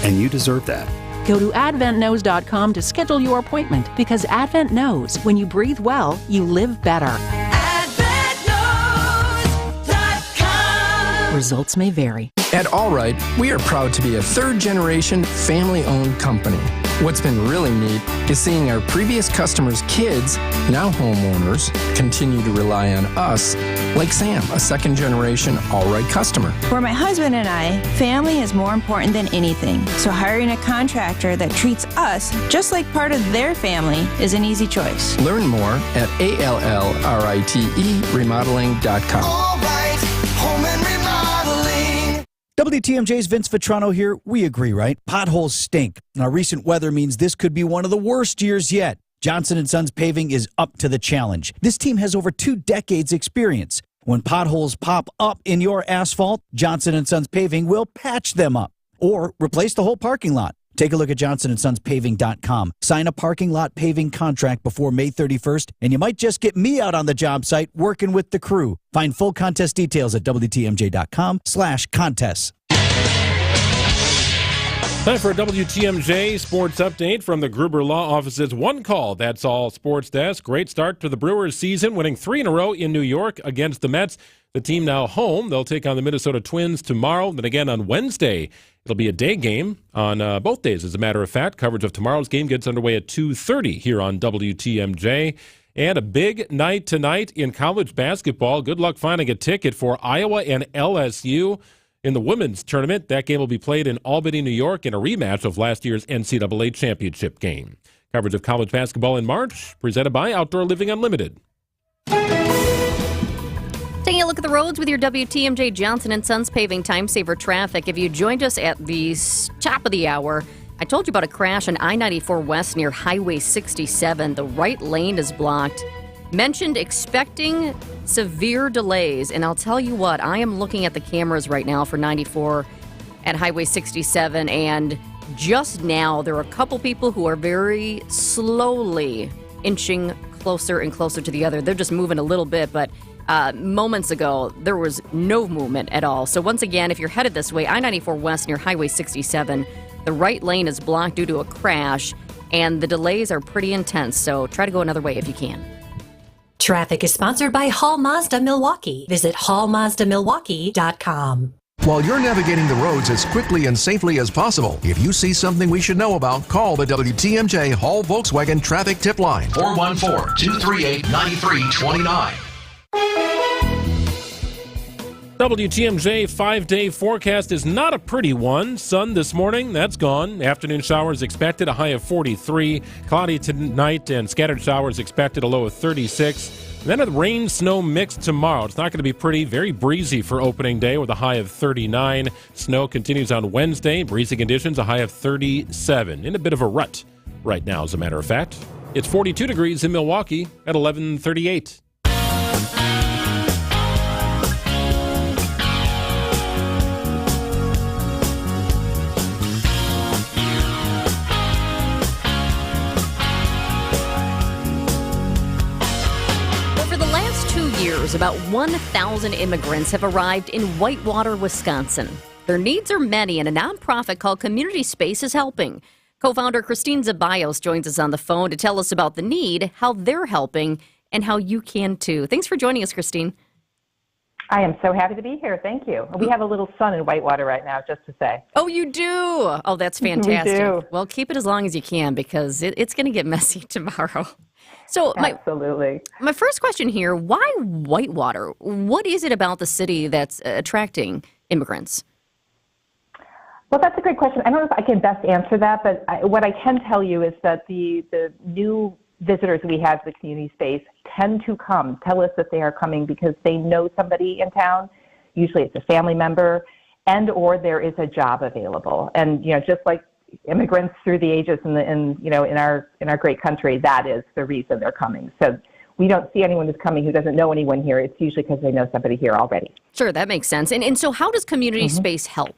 and you deserve that. Go to AdventKnows.com to schedule your appointment because Advent knows when you breathe well, you live better. AdventKnows.com. Results may vary. At Allright, we are proud to be a third-generation, family-owned company. What's been really neat is seeing our previous customers' kids, now homeowners, continue to rely on us, like Sam, a second-generation Allright customer. For my husband and I, family is more important than anything, so hiring a contractor that treats us just like part of their family is an easy choice. Learn more at ALLRITE remodeling.com. Allright Home and Remodeling. WTMJ's Vince Vitrano here. We agree, right? Potholes stink. Now, recent weather means this could be one of the worst years yet. Johnson & Sons Paving is up to the challenge. This team has over 2 decades experience. When potholes pop up in your asphalt, Johnson & Sons Paving will patch them up or replace the whole parking lot. Take a look at johnsonsonspaving.com. Sign a parking lot paving contract before May 31st, and you might just get me out on the job site working with the crew. Find full contest details at WTMJ.com/contests. Time for a WTMJ sports update from the Gruber Law Office's One Call. That's all sports desk. Great start to the Brewers season, winning 3 in a row in New York against the Mets. The team now home. They'll take on the Minnesota Twins tomorrow. Then again on Wednesday. It'll be a day game on both days, as a matter of fact. Coverage of tomorrow's game gets underway at 2:30 here on WTMJ. And a big night tonight in college basketball. Good luck finding a ticket for Iowa and LSU in the women's tournament. That game will be played in Albany, New York, in a rematch of last year's NCAA championship game. Coverage of college basketball in March, presented by Outdoor Living Unlimited. Taking a look at the roads with your WTMJ Johnson & Sons Paving Time Saver Traffic. If you joined us at the top of the hour, I told you about a crash on I-94 West near Highway 67. The right lane is blocked. Mentioned expecting severe delays, and I'll tell you what, I am looking at the cameras right now for 94 at Highway 67, and just now there are a couple people who are very slowly inching closer and closer to the other. They're just moving a little bit, but moments ago, there was no movement at all. So once again, if you're headed this way, I-94 West near Highway 67, the right lane is blocked due to a crash, and the delays are pretty intense, so try to go another way if you can. Traffic is sponsored by Hall Mazda Milwaukee. Visit hallmazdamilwaukee.com. While you're navigating the roads as quickly and safely as possible, if you see something we should know about, call the WTMJ Hall Volkswagen Traffic Tip Line, 414-238-9329. WTMJ 5-day forecast is not a pretty one. Sun this morning, that's gone. Afternoon showers expected, a high of 43. Cloudy tonight and scattered showers expected, a low of 36. And then a rain snow mix tomorrow. It's not going to be pretty. Very breezy for opening day with a high of 39. Snow continues on Wednesday. Breezy conditions, a high of 37. In a bit of a rut right now, as a matter of fact. It's 42 degrees in Milwaukee at 11:38. About 1,000 immigrants have arrived in Whitewater, Wisconsin. Their needs are many, and a nonprofit called Community Space is helping. Co-founder Christine Zabayos joins us on the phone to tell us about the need, how they're helping, and how you can too. Thanks for joining us, Christine. I am so happy to be here. Thank you. We have a little sun in Whitewater right now, just to say. Oh, you do? Oh, that's fantastic. We do. Well, keep it as long as you can because it's going to get messy tomorrow. So Absolutely. My first question here, why Whitewater? What is it about the city that's attracting immigrants? Well, that's a great question. I don't know if I can best answer that, but what I can tell you is that the new visitors we have to the community space tend to tell us that they are coming because they know somebody in town. Usually it's a family member and or there is a job available. And, just like immigrants through the ages in our great country, that is the reason they're coming. So we don't see anyone who's coming who doesn't know anyone here. It's usually because they know somebody here already. Sure, that makes sense. And so how does community space help?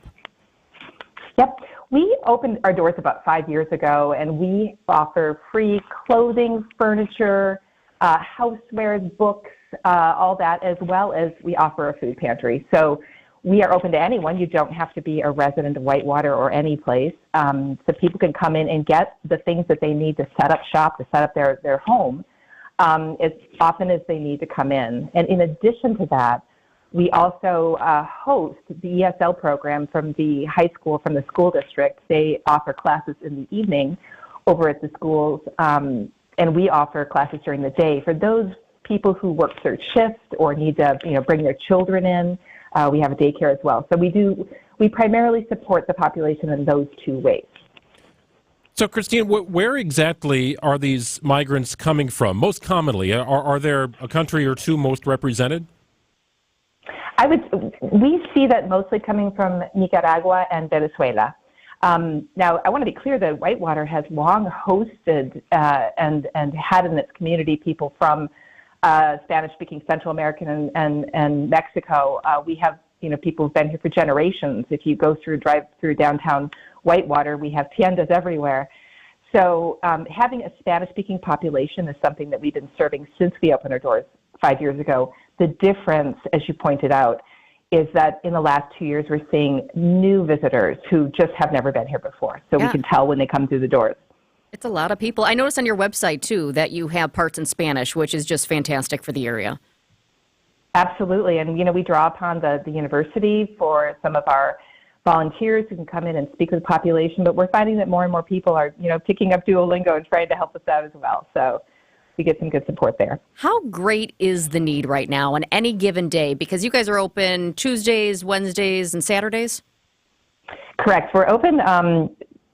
Yep. We opened our doors about 5 years ago, and we offer free clothing, furniture, housewares, books, all that, as well as we offer a food pantry. So we are open to anyone. You don't have to be a resident of Whitewater or any place. So people can come in and get the things that they need to set up shop, to set up their home, as often as they need to come in. And in addition to that, we also host the ESL program from the high school, from the school district. They offer classes in the evening over at the schools, and we offer classes during the day. For those people who work third shift or need to bring their children in, we have a daycare as well. So we primarily support the population in those two ways. So, Christine, where exactly are these migrants coming from? Most commonly, are there a country or two most represented? We see that mostly coming from Nicaragua and Venezuela. Now, I want to be clear that Whitewater has long hosted and had in its community people from Spanish-speaking Central American and Mexico. We have people who've been here for generations. If you drive through downtown Whitewater, we have tiendas everywhere. So having a Spanish-speaking population is something that we've been serving since we opened our doors 5 years ago. The difference, as you pointed out, is that in the last 2 years, we're seeing new visitors who just have never been here before. So we can tell when they come through the doors. It's a lot of people. I noticed on your website, too, that you have parts in Spanish, which is just fantastic for the area. Absolutely. And, we draw upon the university for some of our volunteers who can come in and speak with the population. But we're finding that more and more people are, picking up Duolingo and trying to help us out as well. So we get some good support there. How great is the need right now on any given day? Because you guys are open Tuesdays, Wednesdays, and Saturdays? Correct. We're open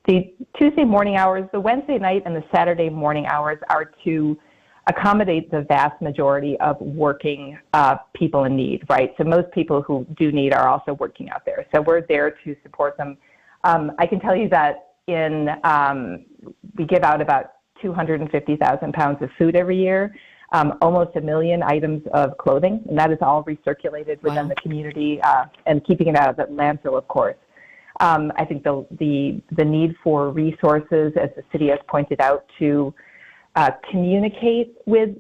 the Tuesday morning hours, the Wednesday night, and the Saturday morning hours are to accommodate the vast majority of working people in need, right? So most people who do need are also working out there. So we're there to support them. I can tell you that we give out about 250,000 pounds of food every year, almost 1 million items of clothing, and that is all recirculated within the community and keeping it out of the landfill, of course. I think the need for resources, as the city has pointed out, to communicate with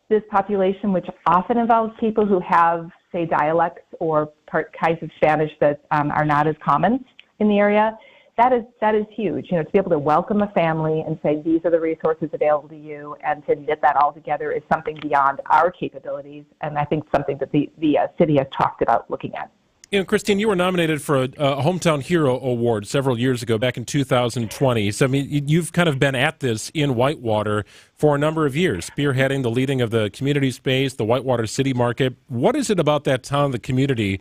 this population, which often involves people who have, say, dialects or kinds of Spanish that are not as common in the area. That is huge. To be able to welcome a family and say, these are the resources available to you, and to knit that all together is something beyond our capabilities, and I think something that the city has talked about looking at. Christine, you were nominated for a Hometown Hero Award several years ago, back in 2020. So, you've kind of been at this in Whitewater for a number of years, spearheading the leading of the community space, the Whitewater City Market. What is it about that town, the community,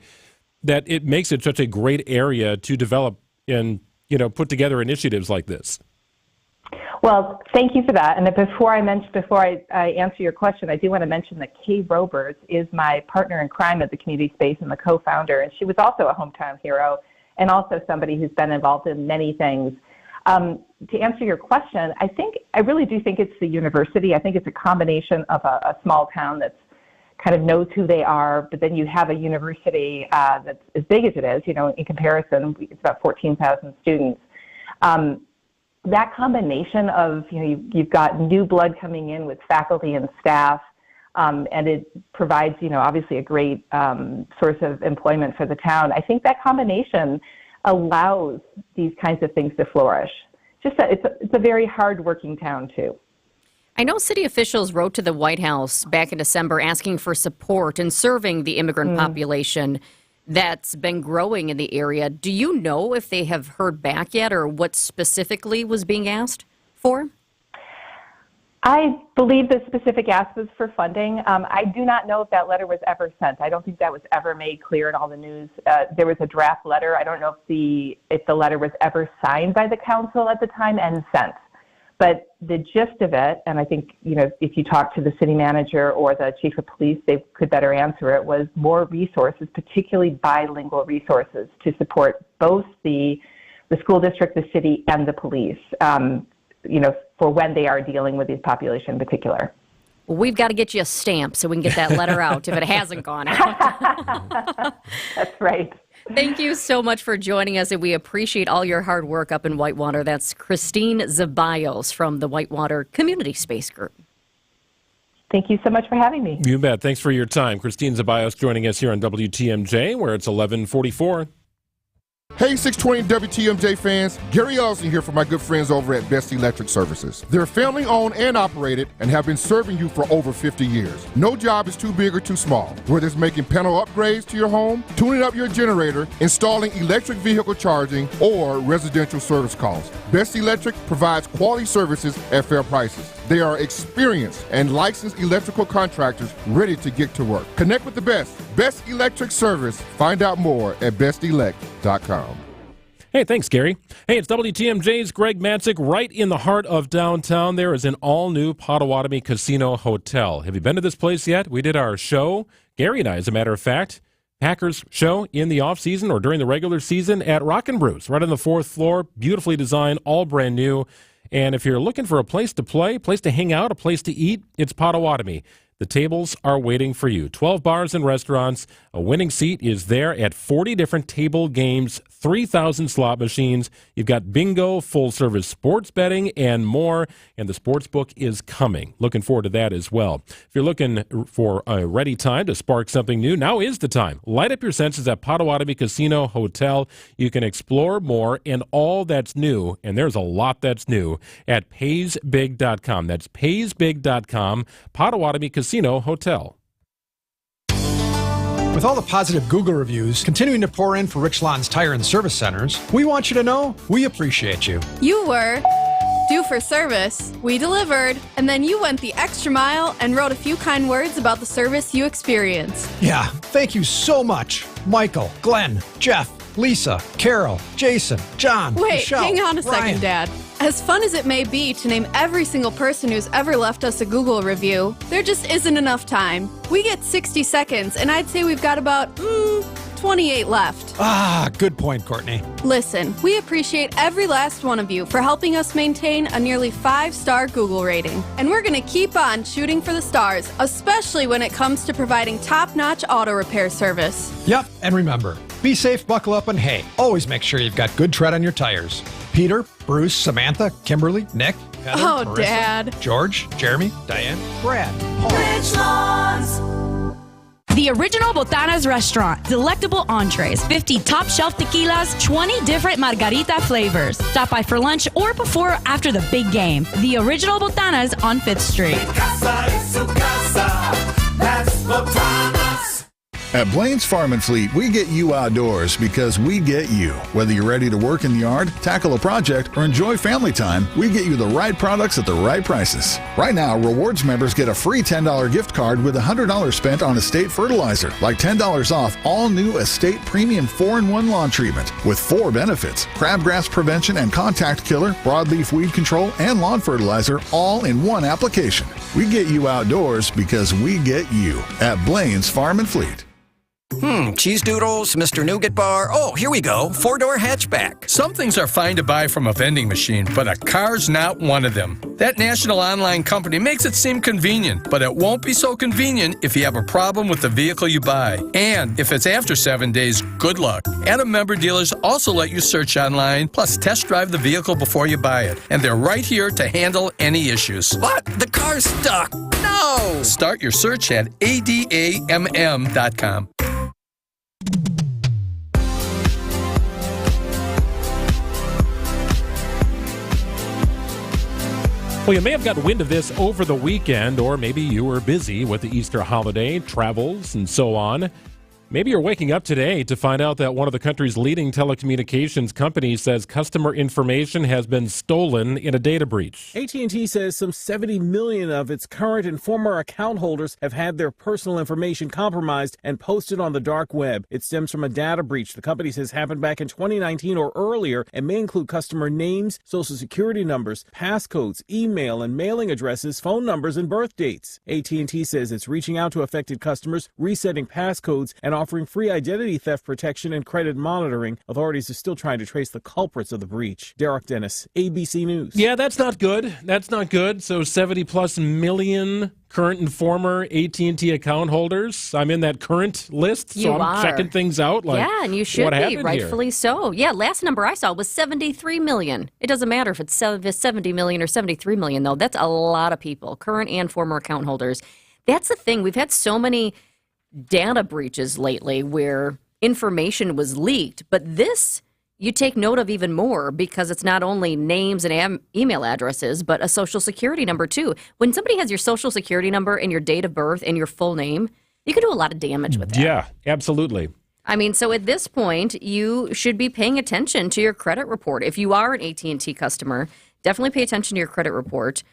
that it makes it such a great area to develop and put together initiatives like this? Well, thank you for that. And before I answer your question, I do want to mention that Kay Robers is my partner in crime at the community space and the co-founder, and she was also a hometown hero and also somebody who's been involved in many things. To answer your question, I really do think it's the university. I think it's a combination of a small town that's kind of knows who they are, but then you have a university that's as big as it is, in comparison, it's about 14,000 students. That combination of, you've got new blood coming in with faculty and staff, and it provides, obviously a great source of employment for the town. I think that combination allows these kinds of things to flourish. Just that it's a very hard-working town, too. I know city officials wrote to the White House back in December asking for support in serving the immigrant population that's been growing in the area. Do you know if they have heard back yet, or what specifically was being asked for? I believe the specific ask was for funding. I do not know if that letter was ever sent. I don't think that was ever made clear in all the news. There was a draft letter. I don't know if the letter was ever signed by the council at the time and sent. But the gist of it, and I think, if you talk to the city manager or the chief of police, they could better answer it, was more resources, particularly bilingual resources, to support both the school district, the city, and the police, for when they are dealing with these population in particular. Well, we've got to get you a stamp so we can get that letter out if it hasn't gone out. That's right. Thank you so much for joining us, and we appreciate all your hard work up in Whitewater. That's Christine Zeballos from the Whitewater Community Space Group. Thank you so much for having me. You bet. Thanks for your time. Christine Zabayos joining us here on WTMJ, where it's 11:44. Hey 620 WTMJ fans, Gary Ellison here for my good friends over at Best Electric Services. They're family owned and operated and have been serving you for over 50 years. No job is too big or too small. Whether it's making panel upgrades to your home, tuning up your generator, installing electric vehicle charging, or residential service calls, Best Electric provides quality services at fair prices. They are experienced and licensed electrical contractors ready to get to work. Connect with the Best Electric Service. Find out more at bestelect.com. Hey, thanks, Gary. Hey, it's WTMJ's Greg Matzik. Right in the heart of downtown, there is an all-new Potawatomi Casino Hotel. Have you been to this place yet? We did our show, Gary and I, as a matter of fact, Packers show in the off-season or during the regular season at Rockin' Brews, right on the 4th floor, beautifully designed, all brand new. And if you're looking for a place to play, a place to hang out, a place to eat, it's Potawatomi. The tables are waiting for you. 12 bars and restaurants. A winning seat is there at 40 different table games, 3,000 slot machines. You've got bingo, full-service sports betting, and more. And the sports book is coming. Looking forward to that as well. If you're looking for a ready time to spark something new, now is the time. Light up your senses at Potawatomi Casino Hotel. You can explore more and all that's new, and there's a lot that's new, at paysbig.com. That's paysbig.com. Potawatomi Casino Hotel. With all the positive Google reviews continuing to pour in for Rich Lawn's Tire and Service Centers, we want you to know we appreciate you. You were due for service, we delivered, and then you went the extra mile and wrote a few kind words about the service you experienced. Yeah, thank you so much. Michael, Glenn, Jeff, Lisa, Carol, Jason, John, Wait, Michelle, hang on a Ryan. second, Dad. As fun as it may be to name every single person who's ever left us a Google review, there just isn't enough time. We get 60 seconds, and I'd say we've got about 28 left. Ah, good point, Courtney. Listen, we appreciate every last one of you for helping us maintain a nearly 5-star Google rating. And we're going to keep on shooting for the stars, especially when it comes to providing top-notch auto repair service. Yep, and remember, be safe, buckle up, and hey, always make sure you've got good tread on your tires. Peter, Bruce, Samantha, Kimberly, Nick, Heather, Oh, Marissa, Dad. George, Jeremy, Diane, Brad, Paul. Rich Lawns. The original Botanas restaurant. Delectable entrees, 50 top shelf tequilas, 20 different margarita flavors. Stop by for lunch or before or after the big game. The original Botanas on 5th Street. That's Botanas. At Blaine's Farm and Fleet, we get you outdoors because we get you. Whether you're ready to work in the yard, tackle a project, or enjoy family time, we get you the right products at the right prices. Right now, Rewards members get a free $10 gift card with $100 spent on Estate fertilizer, like $10 off all new Estate Premium 4-in-1 lawn treatment with 4 benefits: crabgrass prevention and contact killer, broadleaf weed control, and lawn fertilizer, all in one application. We get you outdoors because we get you at Blaine's Farm and Fleet. Cheese doodles, Mr. Nougat Bar. Oh, here we go. 4-door hatchback. Some things are fine to buy from a vending machine, but a car's not one of them. That national online company makes it seem convenient, but it won't be so convenient if you have a problem with the vehicle you buy. And if it's after 7 days, good luck. Adam member dealers also let you search online, plus test drive the vehicle before you buy it. And they're right here to handle any issues. But the car's stuck. No! Start your search at adamm.com. Well, you may have got wind of this over the weekend, or maybe you were busy with the Easter holiday, travels, and so on. Maybe you're waking up today to find out that one of the country's leading telecommunications companies says customer information has been stolen in a data breach. AT&T says some 70 million of its current and former account holders have had their personal information compromised and posted on the dark web. It stems from a data breach the company says happened back in 2019 or earlier and may include customer names, social security numbers, passcodes, email and mailing addresses, phone numbers, and birth dates. AT&T says it's reaching out to affected customers, resetting passcodes, and offering free identity theft protection and credit monitoring. Authorities are still trying to trace the culprits of the breach. Derek Dennis, ABC News. Yeah, that's not good. That's not good. So 70-plus million current and former AT&T account holders. I'm in that current list, so I'm checking things out. Like, yeah, and you should be, rightfully so. Yeah, last number I saw was 73 million. It doesn't matter if it's 70 million or 73 million, though. That's a lot of people, current and former account holders. That's the thing. We've had so many data breaches lately where information was leaked, but this you take note of even more because it's not only names and email addresses, but a social security number too. When somebody has your social security number and your date of birth and your full name, you can do a lot of damage with that. Yeah, absolutely. I mean, so at this point, you should be paying attention to your credit report. If you are an AT&T customer, definitely pay attention to your credit report.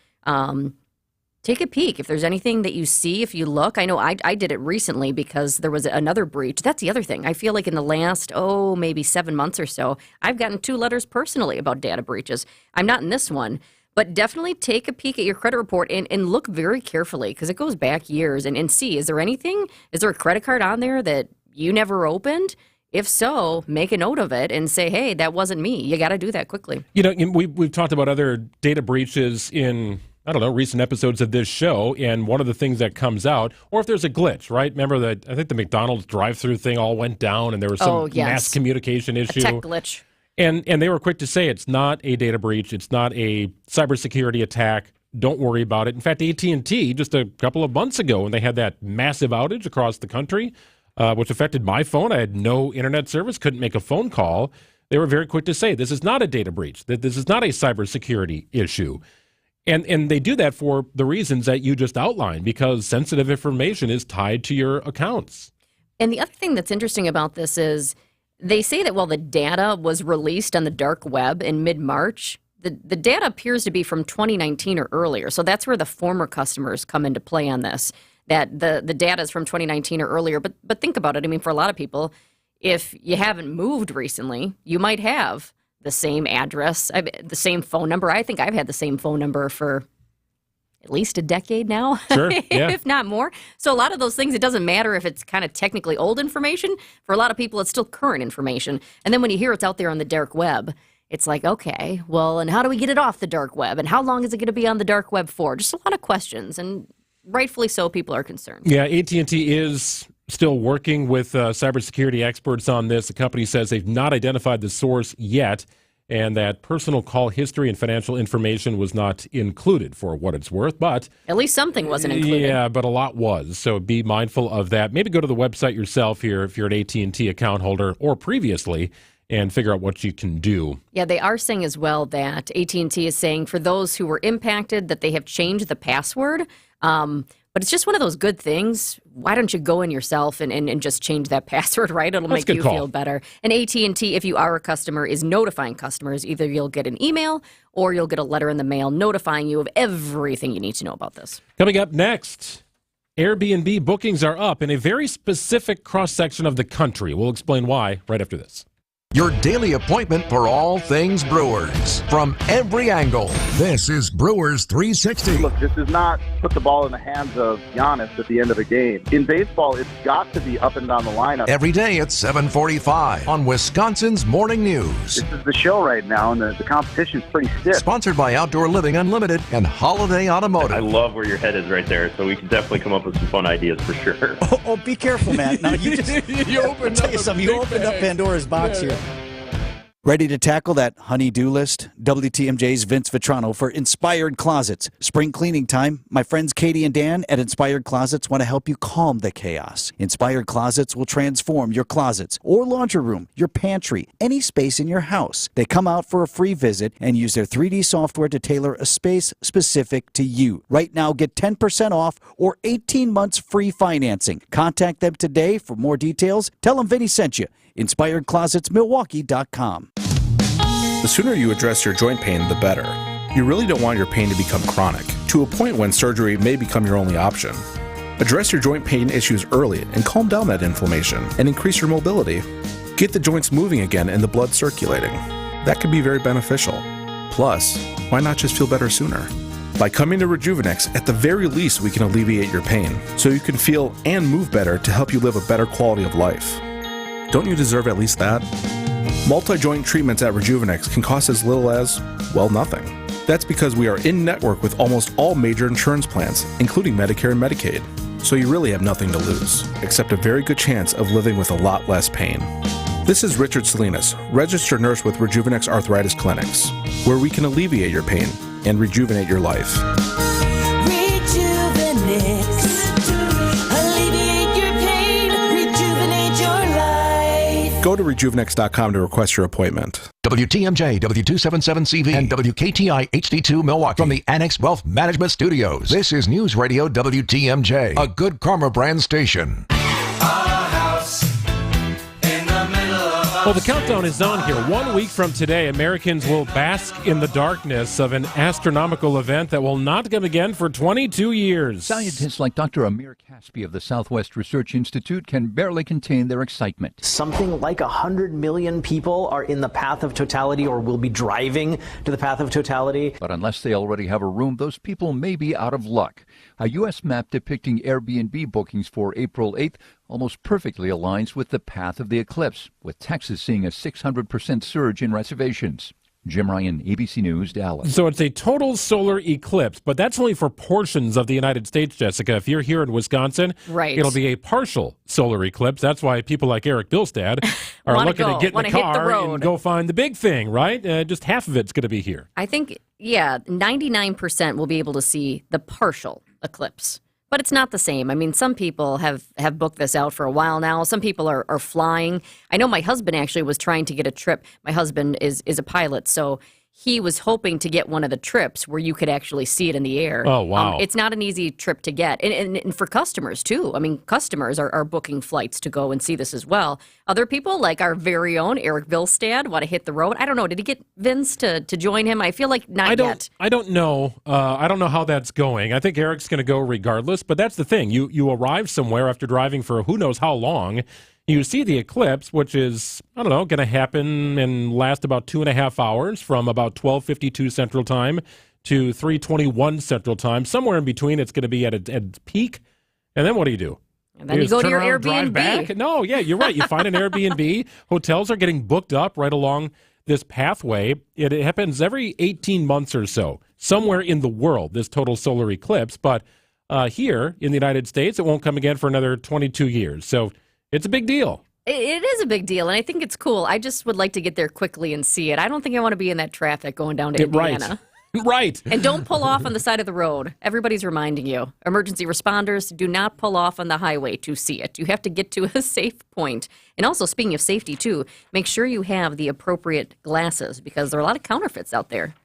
Take a peek. If there's anything that you see, if you look, I know I did it recently because there was another breach. That's the other thing. I feel like in the last, maybe 7 months or so, I've gotten 2 letters personally about data breaches. I'm not in this one, but definitely take a peek at your credit report and look very carefully because it goes back years and see, is there anything? Is there a credit card on there that you never opened? If so, make a note of it and say, hey, that wasn't me. You got to do that quickly. You know, we've talked about other data breaches in recent episodes of this show, and one of the things that comes out, or if there's a glitch, right? Remember that I think the McDonald's drive-through thing all went down, and there was some mass communication issue. A tech glitch. And they were quick to say it's not a data breach, it's not a cybersecurity attack. Don't worry about it. In fact, AT&T, just a couple of months ago, when they had that massive outage across the country, which affected my phone, I had no internet service, couldn't make a phone call. They were very quick to say this is not a data breach, that this is not a cybersecurity issue. And they do that for the reasons that you just outlined, because sensitive information is tied to your accounts. And the other thing that's interesting about this is they say that while the data was released on the dark web in mid-March, the data appears to be from 2019 or earlier. So that's where the former customers come into play on this, that the data is from 2019 or earlier. But think about it. I mean, for a lot of people, if you haven't moved recently, you might have the same address, the same phone number. I think I've had the same phone number for at least a decade now, sure, yeah. if not more. So a lot of those things, it doesn't matter if it's kind of technically old information. For a lot of people, it's still current information. And then when you hear it's out there on the dark web, it's like, okay, well, and how do we get it off the dark web? And how long is it going to be on the dark web for? Just a lot of questions, and rightfully so, people are concerned. Yeah, AT&T is still working with cybersecurity experts on this. The company says they've not identified the source yet, and that personal call history and financial information was not included, for what it's worth. But at least something wasn't included. Yeah, but a lot was. So be mindful of that. Maybe go to the website yourself here if you're an AT&T account holder or previously, and figure out what you can do. Yeah, they are saying as well that AT&T is saying for those who were impacted that they have changed the password. But it's just one of those good things. Why don't you go in yourself and just change that password, right? It'll make you feel better. And AT&T, if you are a customer, is notifying customers. Either you'll get an email or you'll get a letter in the mail notifying you of everything you need to know about this. Coming up next, Airbnb bookings are up in a very specific cross-section of the country. We'll explain why right after this. Your daily appointment for all things Brewers. From every angle, this is Brewers 360. Look, this does not put the ball in the hands of Giannis at the end of a game. In baseball, it's got to be up and down the lineup. Every day at 7:45 on Wisconsin's Morning News. This is the show right now, and the competition's pretty stiff. Sponsored by Outdoor Living Unlimited and Holiday Automotive. I love where your head is right there, so we can definitely come up with some fun ideas for sure. Oh, be careful, Matt. Now, you just you opened up Pandora's box here. Ready to tackle that honey-do list? WTMJ's Vince Vitrano for Inspired Closets. Spring cleaning time. My friends Katie and Dan at Inspired Closets want to help you calm the chaos. Inspired Closets will transform your closets or laundry room, your pantry, any space in your house. They come out for a free visit and use their 3D software to tailor a space specific to you. Right now, get 10% off or 18 months free financing. Contact them today for more details. Tell them Vinny sent you. InspiredClosetsMilwaukee.com. The sooner you address your joint pain, the better. You really don't want your pain to become chronic, to a point when surgery may become your only option. Address your joint pain issues early and calm down that inflammation and increase your mobility. Get the joints moving again and the blood circulating. That can be very beneficial. Plus, why not just feel better sooner? By coming to Rejuvenex, at the very least, we can alleviate your pain, so you can feel and move better to help you live a better quality of life. Don't you deserve at least that? Multi-joint treatments at Rejuvenex can cost as little as, well, nothing. That's because we are in network with almost all major insurance plans, including Medicare and Medicaid. So you really have nothing to lose, except a very good chance of living with a lot less pain. This is Richard Salinas, registered nurse with Rejuvenex Arthritis Clinics, where we can alleviate your pain and rejuvenate your life. Rejuvenex. Alleviate your pain, rejuvenate your life. Go to rejuvenex.com to request your appointment. WTMJ, W277CV, and WKTI HD2 Milwaukee. From the Annex Wealth Management Studios, this is News Radio WTMJ, a Good Karma brand station. Well, the countdown is on here. 1 week from today, Americans will bask in the darkness of an astronomical event that will not come again for 22 years. Scientists like Dr. Amir Caspi of the Southwest Research Institute can barely contain their excitement. Something like 100 million people are in the path of totality or will be driving to the path of totality. But unless they already have a room, those people may be out of luck. A U.S. map depicting Airbnb bookings for April 8th almost perfectly aligns with the path of the eclipse, with Texas seeing a 600% surge in reservations. Jim Ryan, ABC News, Dallas. So it's a total solar eclipse, but that's only for portions of the United States, Jessica. If you're here in Wisconsin, right, it'll be a partial solar eclipse. That's why people like Eric Bilstad are looking to get in the car and go find the big thing, right? Just half of it's going to be here. I think, 99% will be able to see the partial eclipse. But it's not the same. I mean, some people have booked this out for a while now. Some people are flying. I know my husband actually was trying to get a trip. My husband is a pilot, so he was hoping to get one of the trips where you could actually see it in the air. Oh, wow. It's not an easy trip to get. And for customers, too. I mean, customers are booking flights to go and see this as well. Other people, like our very own Eric Bilstad, want to hit the road. I don't know. Did he get Vince to join him? I feel like not yet. I don't know. I don't know how that's going. I think Eric's going to go regardless. But that's the thing. You arrive somewhere after driving for who knows how long. You see the eclipse, which is, going to happen and last about 2.5 hours from about 12:52 Central Time to 3:21 Central Time. Somewhere in between, it's going to be at its peak. And then what do? And then you go to your Airbnb. Drive back? No, yeah, you're right. You find an Airbnb. Hotels are getting booked up right along this pathway. It happens every 18 months or so, somewhere in the world, this total solar eclipse. But here in the United States, it won't come again for another 22 years. So it's a big deal. It is a big deal, and I think it's cool. I just would like to get there quickly and see it. I don't think I want to be in that traffic going down to Indiana. Right. And don't pull off on the side of the road. Everybody's reminding you. Emergency responders, do not pull off on the highway to see it. You have to get to a safe point. And also, speaking of safety, too, make sure you have the appropriate glasses because there are a lot of counterfeits out there.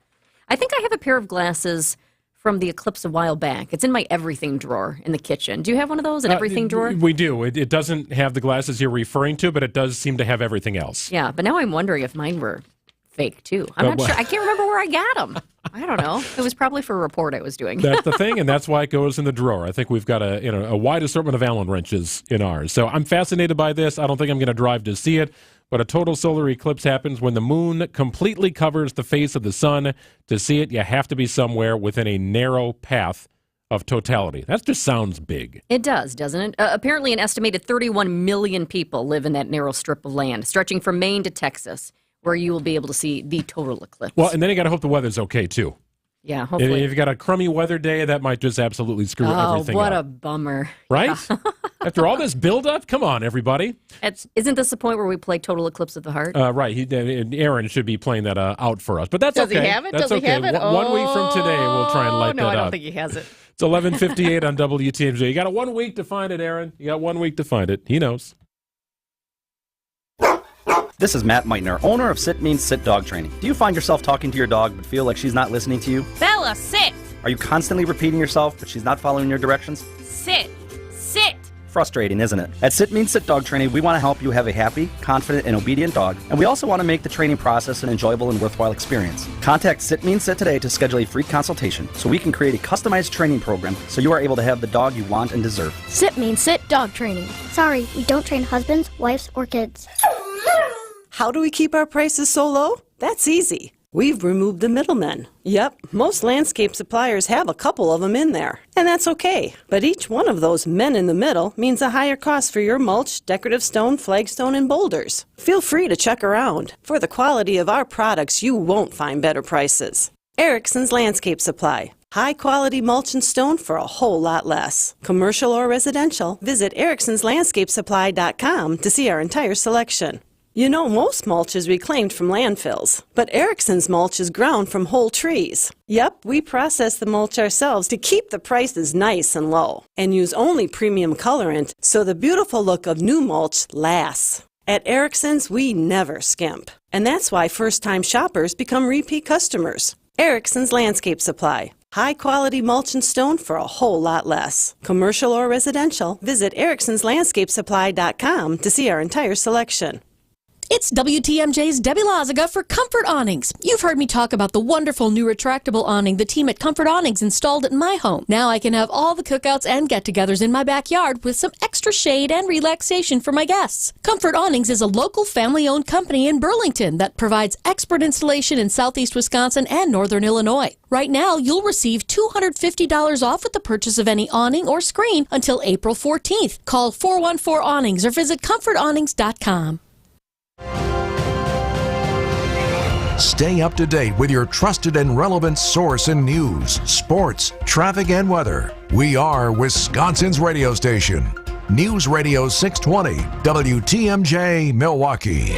I think I have a pair of glasses from the eclipse a while back. It's in my everything drawer in the kitchen. Do you have one of those, an everything drawer? We do. It doesn't have the glasses you're referring to, but it does seem to have everything else. Yeah, but now I'm wondering if mine were fake, too. I'm not sure. I can't remember where I got them. I don't know. It was probably for a report I was doing. That's the thing, and that's why it goes in the drawer. I think we've got a wide assortment of Allen wrenches in ours. So I'm fascinated by this. I don't think I'm going to drive to see it. But a total solar eclipse happens when the moon completely covers the face of the sun. To see it, you have to be somewhere within a narrow path of totality. That just sounds big. It does, doesn't it? Apparently, an estimated 31 million people live in that narrow strip of land, stretching from Maine to Texas, where you will be able to see the total eclipse. Well, and then you got to hope the weather's okay, too. Yeah, hopefully. If you've got a crummy weather day, that might just absolutely screw everything up. Oh, what a bummer. Right? Yeah. After all this buildup, come on, everybody. Isn't this the point where we play Total Eclipse of the Heart? Right. Aaron should be playing that out for us. But that's okay. Does he have it? That's Does he have it? 1 week from today, we'll try and light that up. No, I don't think he has it. It's 11:58 on WTMJ. You got 1 week to find it, Aaron. You got 1 week to find it. He knows. This is Matt Meitner, owner of Sit Means Sit Dog Training. Do you find yourself talking to your dog but feel like she's not listening to you? Bella, sit! Are you constantly repeating yourself but she's not following your directions? Sit! Sit! Frustrating, isn't it? At Sit Means Sit Dog Training, we want to help you have a happy, confident, and obedient dog, and we also want to make the training process an enjoyable and worthwhile experience. Contact Sit Means Sit today to schedule a free consultation so we can create a customized training program so you are able to have the dog you want and deserve. Sit Means Sit Dog Training. Sorry, we don't train husbands, wives, or kids. How do we keep our prices so low? That's easy. We've removed the middlemen. Yep, most landscape suppliers have a couple of them in there, and that's okay. But each one of those men in the middle means a higher cost for your mulch, decorative stone, flagstone, and boulders. Feel free to check around. For the quality of our products, you won't find better prices. Erickson's Landscape Supply. High-quality mulch and stone for a whole lot less. Commercial or residential, visit ericksonslandscapesupply.com to see our entire selection. You know, most mulch is reclaimed from landfills, but Erickson's mulch is ground from whole trees. Yep, we process the mulch ourselves to keep the prices nice and low, and use only premium colorant so the beautiful look of new mulch lasts. At Erickson's, we never skimp, and that's why first-time shoppers become repeat customers. Erickson's Landscape Supply. High-quality mulch and stone for a whole lot less. Commercial or residential, visit ericksonslandscapesupply.com to see our entire selection. It's WTMJ's Debbie Lazaga for Comfort Awnings. You've heard me talk about the wonderful new retractable awning the team at Comfort Awnings installed at my home. Now I can have all the cookouts and get-togethers in my backyard with some extra shade and relaxation for my guests. Comfort Awnings is a local family-owned company in Burlington that provides expert installation in southeast Wisconsin and northern Illinois. Right now, you'll receive $250 off with the purchase of any awning or screen until April 14th. Call 414-AWNINGS or visit comfortawnings.com. Stay up to date with your trusted and relevant source in news, sports, traffic, and weather. We are Wisconsin's radio station. News Radio 620, WTMJ, Milwaukee.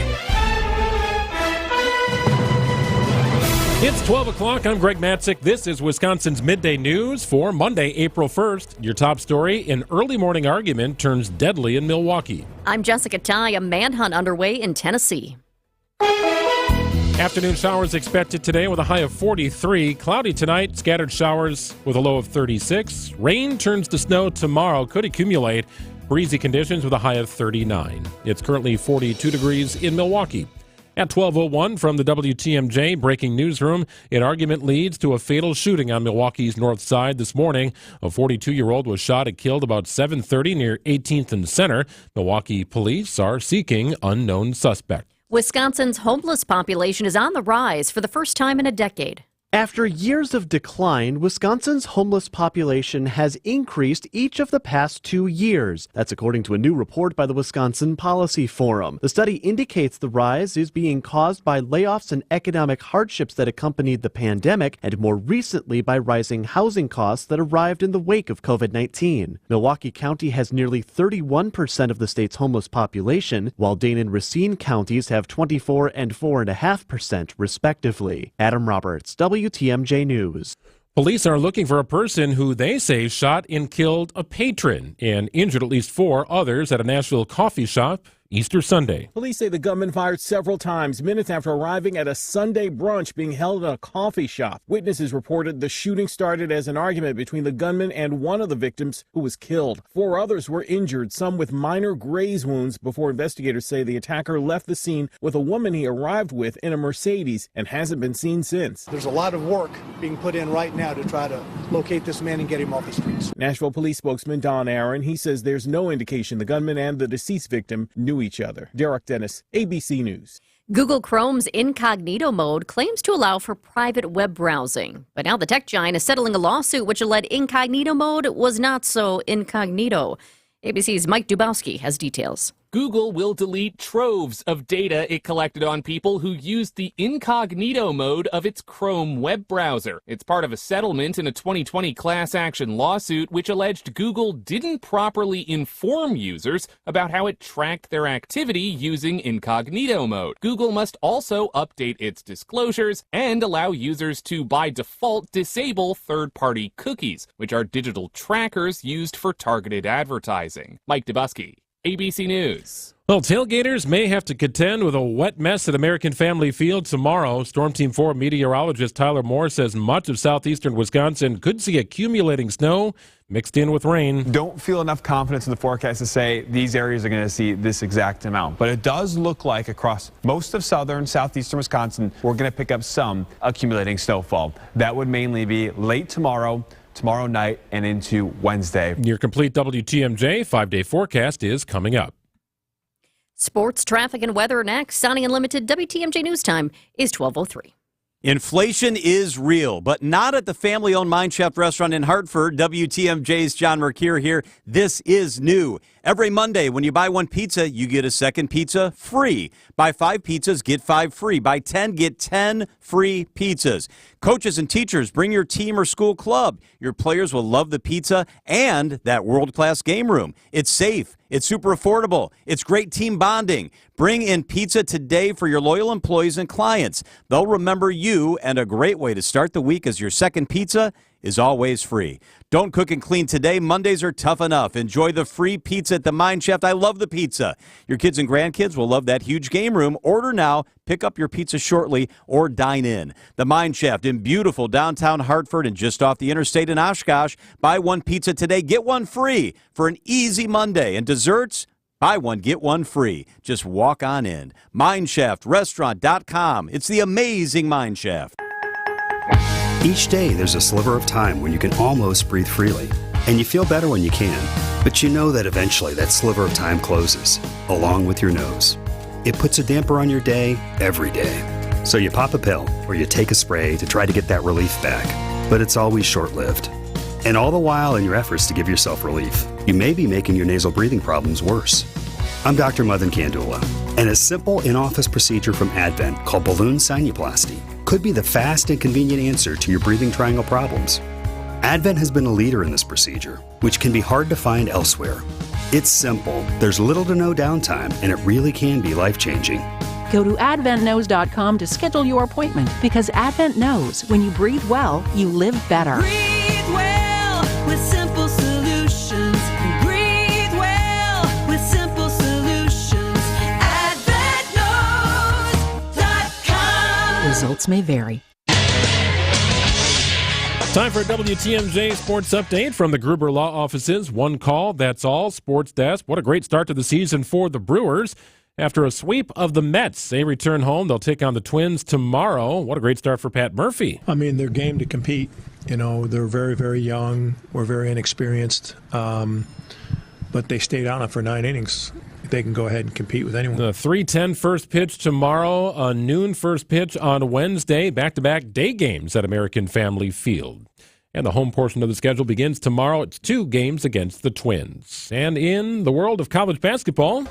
It's 12 o'clock. I'm Greg Matzik. This is Wisconsin's Midday News for Monday, April 1st. Your top story, an early morning argument turns deadly in Milwaukee. I'm Jessica Ty. A manhunt underway in Tennessee. Afternoon showers expected today with a high of 43. Cloudy tonight, scattered showers with a low of 36. Rain turns to snow tomorrow, could accumulate. Breezy conditions with a high of 39. It's currently 42 degrees in Milwaukee. At 12:01 from the WTMJ breaking newsroom, an argument leads to a fatal shooting on Milwaukee's north side this morning. A 42-year-old was shot and killed about 7:30 near 18th and Center. Milwaukee police are seeking unknown suspect. Wisconsin's homeless population is on the rise for the first time in a decade. After years of decline, Wisconsin's homeless population has increased each of the past 2 years. That's according to a new report by the Wisconsin Policy Forum. The study indicates the rise is being caused by layoffs and economic hardships that accompanied the pandemic, and more recently by rising housing costs that arrived in the wake of COVID-19. Milwaukee County has nearly 31% of the state's homeless population, while Dane and Racine counties have 24 and 4.5% respectively. Adam Roberts, WTMJ News. Police are looking for a person who they say shot and killed a patron and injured at least 4 others at a Nashville coffee shop Easter Sunday. Police say the gunman fired several times minutes after arriving at a Sunday brunch being held at a coffee shop. Witnesses reported the shooting started as an argument between the gunman and one of the victims who was killed. 4 others were injured, some with minor graze wounds, before investigators say the attacker left the scene with a woman he arrived with in a Mercedes and hasn't been seen since. There's a lot of work being put in right now to try to locate this man and get him off the streets. Nashville police spokesman Don Aaron, he says there's no indication the gunman and the deceased victim knew each other. Derek Dennis, ABC News. Google Chrome's incognito mode claims to allow for private web browsing. But now the tech giant is settling a lawsuit which alleged incognito mode was not so incognito. ABC's Mike Dubowski has details. Google will delete troves of data it collected on people who used the incognito mode of its Chrome web browser. It's part of a settlement in a 2020 class action lawsuit which alleged Google didn't properly inform users about how it tracked their activity using incognito mode. Google must also update its disclosures and allow users to, by default, disable third-party cookies, which are digital trackers used for targeted advertising. Mike Dubowski, ABC News. Well, tailgaters may have to contend with a wet mess at American Family Field tomorrow. Storm Team 4 meteorologist Tyler Moore says much of southeastern Wisconsin could see accumulating snow mixed in with rain. Don't feel enough confidence in the forecast to say these areas are going to see this exact amount. But it does look like across most of southern, southeastern Wisconsin, we're going to pick up some accumulating snowfall. That would mainly be late tomorrow night, and into Wednesday. Your complete WTMJ 5-day forecast is coming up. Sports, traffic, and weather next. Sunny and limited. WTMJ News Time is 12:03. Inflation is real, but not at the family-owned Mine Shaft restaurant in Hartford. WTMJ's John Mercure here. This is new. Every Monday, when you buy one pizza, you get a second pizza free. Buy 5 pizzas, get 5 free. Buy 10, get 10 free pizzas. Coaches and teachers, bring your team or school club. Your players will love the pizza and that world-class game room. It's safe. It's super affordable. It's great team bonding. Bring in pizza today for your loyal employees and clients. They'll remember you, and a great way to start the week is your second pizza is always free. Don't cook and clean today. Mondays are tough enough. Enjoy the free pizza at the Mine Shaft. I love the pizza. Your kids and grandkids will love that huge game room. Order now, pick up your pizza shortly, or dine in. The Mine Shaft in beautiful downtown Hartford and just off the interstate in Oshkosh. Buy one pizza today, get one free for an easy Monday. And desserts, buy one, get one free. Just walk on in. MineShaftRestaurant.com. It's the amazing Mine Shaft. Each day there's a sliver of time when you can almost breathe freely, and you feel better when you can, but you know that eventually that sliver of time closes, along with your nose. It puts a damper on your day every day. So you pop a pill or you take a spray to try to get that relief back, but it's always short-lived. And all the while in your efforts to give yourself relief, you may be making your nasal breathing problems worse. I'm Dr. Madan Kandula, and a simple in-office procedure from Advent called balloon sinuplasty could be the fast and convenient answer to your breathing triangle problems. Advent has been a leader in this procedure, which can be hard to find elsewhere. It's simple, there's little to no downtime, and it really can be life-changing. Go to adventknows.com to schedule your appointment, because Advent knows when you breathe well, you live better. Breathe well with simple solutions. Breathe well with simple solutions. AdventKnows.com. Results may vary. Time for a WTMJ Sports Update from the Gruber Law Offices. One call, that's all. Sports Desk. What a great start to the season for the Brewers. After a sweep of the Mets, they return home. They'll take on the Twins tomorrow. What a great start for Pat Murphy. I mean, they're game to compete. You know, they're very, very young. We're very inexperienced. But they stayed on it for 9 innings. They can go ahead and compete with anyone. The 3:10 first pitch tomorrow, a noon first pitch on Wednesday, back-to-back day games at American Family Field. And the home portion of the schedule begins tomorrow. It's 2 games against the Twins. And in the world of college basketball,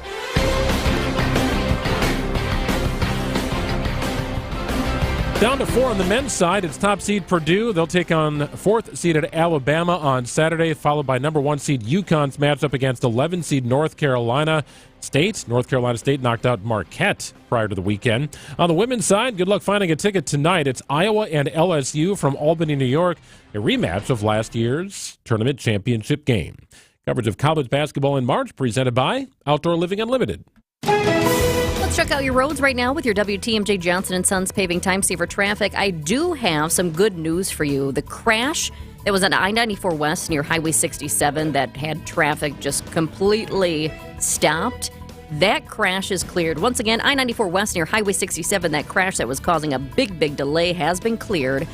down to 4 on the men's side, it's top seed Purdue. They'll take on 4th seeded Alabama on Saturday, followed by number 1 seed UConn's matchup against 11 seed North Carolina State. North Carolina State knocked out Marquette prior to the weekend. On the women's side, good luck finding a ticket tonight. It's Iowa and LSU from Albany, New York, a rematch of last year's tournament championship game. Coverage of college basketball in March presented by Outdoor Living Unlimited. Let's check out your roads right now with your WTMJ Johnson & Sons paving time saver traffic. I do have some good news for you. The crash that was on I-94 West near Highway 67 that had traffic just completely stopped, that crash is cleared. Once again, I-94 West near Highway 67, that crash that was causing a big delay has been cleared.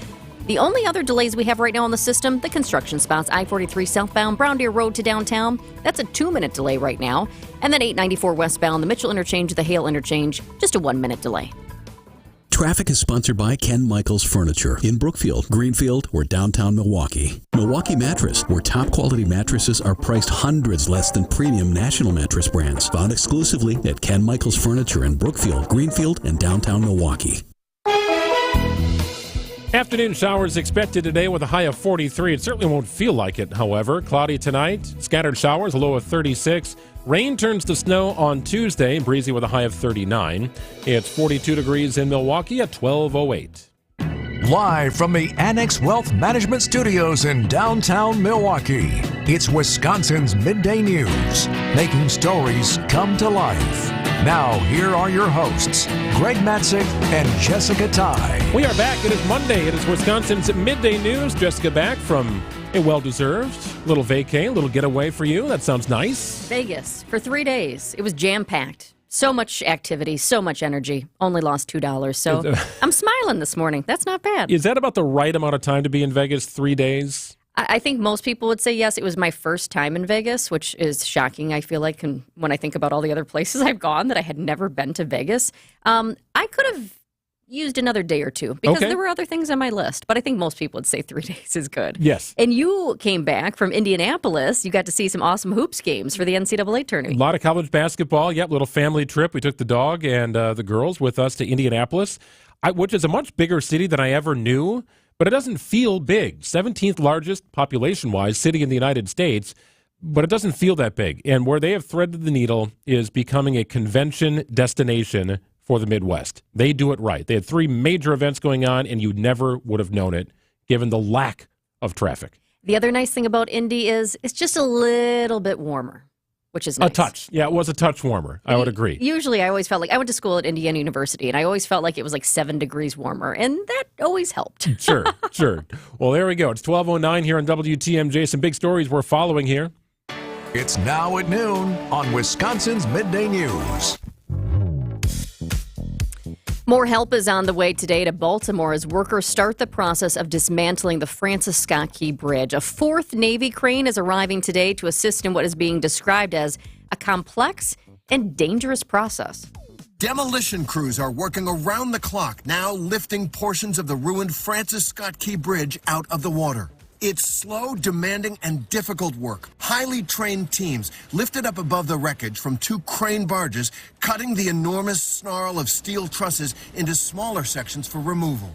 The only other delays we have right now on the system, the construction spots, I-43 southbound, Brown Deer Road to downtown. That's a 2-minute delay right now. And then 894 westbound, the Mitchell Interchange, the Hale Interchange, just a 1-minute delay. Traffic is sponsored by Ken Michaels Furniture in Brookfield, Greenfield, or downtown Milwaukee. Milwaukee Mattress, where top quality mattresses are priced hundreds less than premium national mattress brands. Found exclusively at Ken Michaels Furniture in Brookfield, Greenfield, and downtown Milwaukee. Afternoon showers expected today with a high of 43. It certainly won't feel like it, however. Cloudy tonight, scattered showers, a low of 36. Rain turns to snow on Tuesday, breezy with a high of 39. It's 42 degrees in Milwaukee at 12:08. Live from the Annex Wealth Management Studios in downtown Milwaukee, it's Wisconsin's Midday News, making stories come to life. Now, here are your hosts, Greg Matzik and Jessica Ty. We are back. It is Monday. It is Wisconsin's Midday News. Jessica back from a well-deserved little vacay, little getaway for you. That sounds nice. Vegas for 3 days. It was jam-packed. So much activity, so much energy. Only lost $2. So I'm smiling this morning. That's not bad. Is that about the right amount of time to be in Vegas, 3 days? I think most people would say yes. It was my first time in Vegas, which is shocking, I feel like, when I think about all the other places I've gone that I had never been to Vegas. I could have, used another day or two because Okay. there were other things on my list, but I think most people would say 3 days is good. Yes. And you came back from Indianapolis. You got to see some awesome hoops games for the NCAA A tournament. lot of college basketball. Yep, little family trip. We took the dog and the girls with us to Indianapolis, which is a much bigger city than I ever knew, but it doesn't feel big. 17th largest population-wise city in the United States, but it doesn't feel that big. And where they have threaded the needle is becoming a convention destination for the Midwest. They do it right. They had 3 major events going on, and you never would have known it, given the lack of traffic. The other nice thing about Indy is it's just a little bit warmer, which is nice. A touch. Yeah, it was a touch warmer. I would agree. Usually I always felt like I went to school at Indiana University, and I always felt like it was like 7 degrees warmer, and that always helped. Sure. Well, there we go. It's 12:09 here on WTMJ. Some big stories we're following here. It's now at noon on Wisconsin's Midday News. More help is on the way today to Baltimore as workers start the process of dismantling the Francis Scott Key Bridge. A 4th Navy crane is arriving today to assist in what is being described as a complex and dangerous process. Demolition crews are working around the clock now, lifting portions of the ruined Francis Scott Key Bridge out of the water. It's slow, demanding, and difficult work. Highly trained teams lifted up above the wreckage from 2 crane barges, cutting the enormous snarl of steel trusses into smaller sections for removal.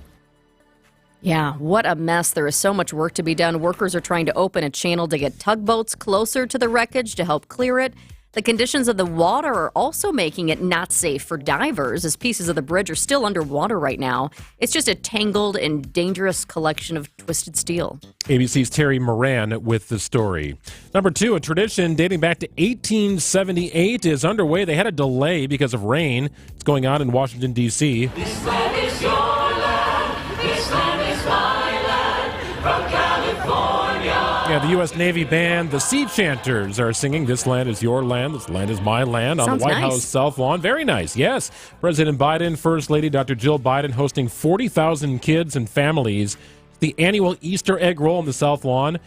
Yeah, what a mess. There is so much work to be done. Workers are trying to open a channel to get tugboats closer to the wreckage to help clear it. The conditions of the water are also making it not safe for divers as pieces of the bridge are still underwater right now. It's just a tangled and dangerous collection of twisted steel. ABC's Terry Moran with the story. Number 2, a tradition dating back to 1878 is underway. They had a delay because of rain. It's going on in Washington, D.C. This land is your land. This land is my land. From California. Yeah, the U.S. Navy band, the Sea Chanters, are singing This Land is Your Land, This Land is My Land on Sounds the White nice. House South Lawn. Very nice, yes. President Biden, First Lady Dr. Jill Biden hosting 40,000 kids and families. The annual Easter egg roll on the South Lawn.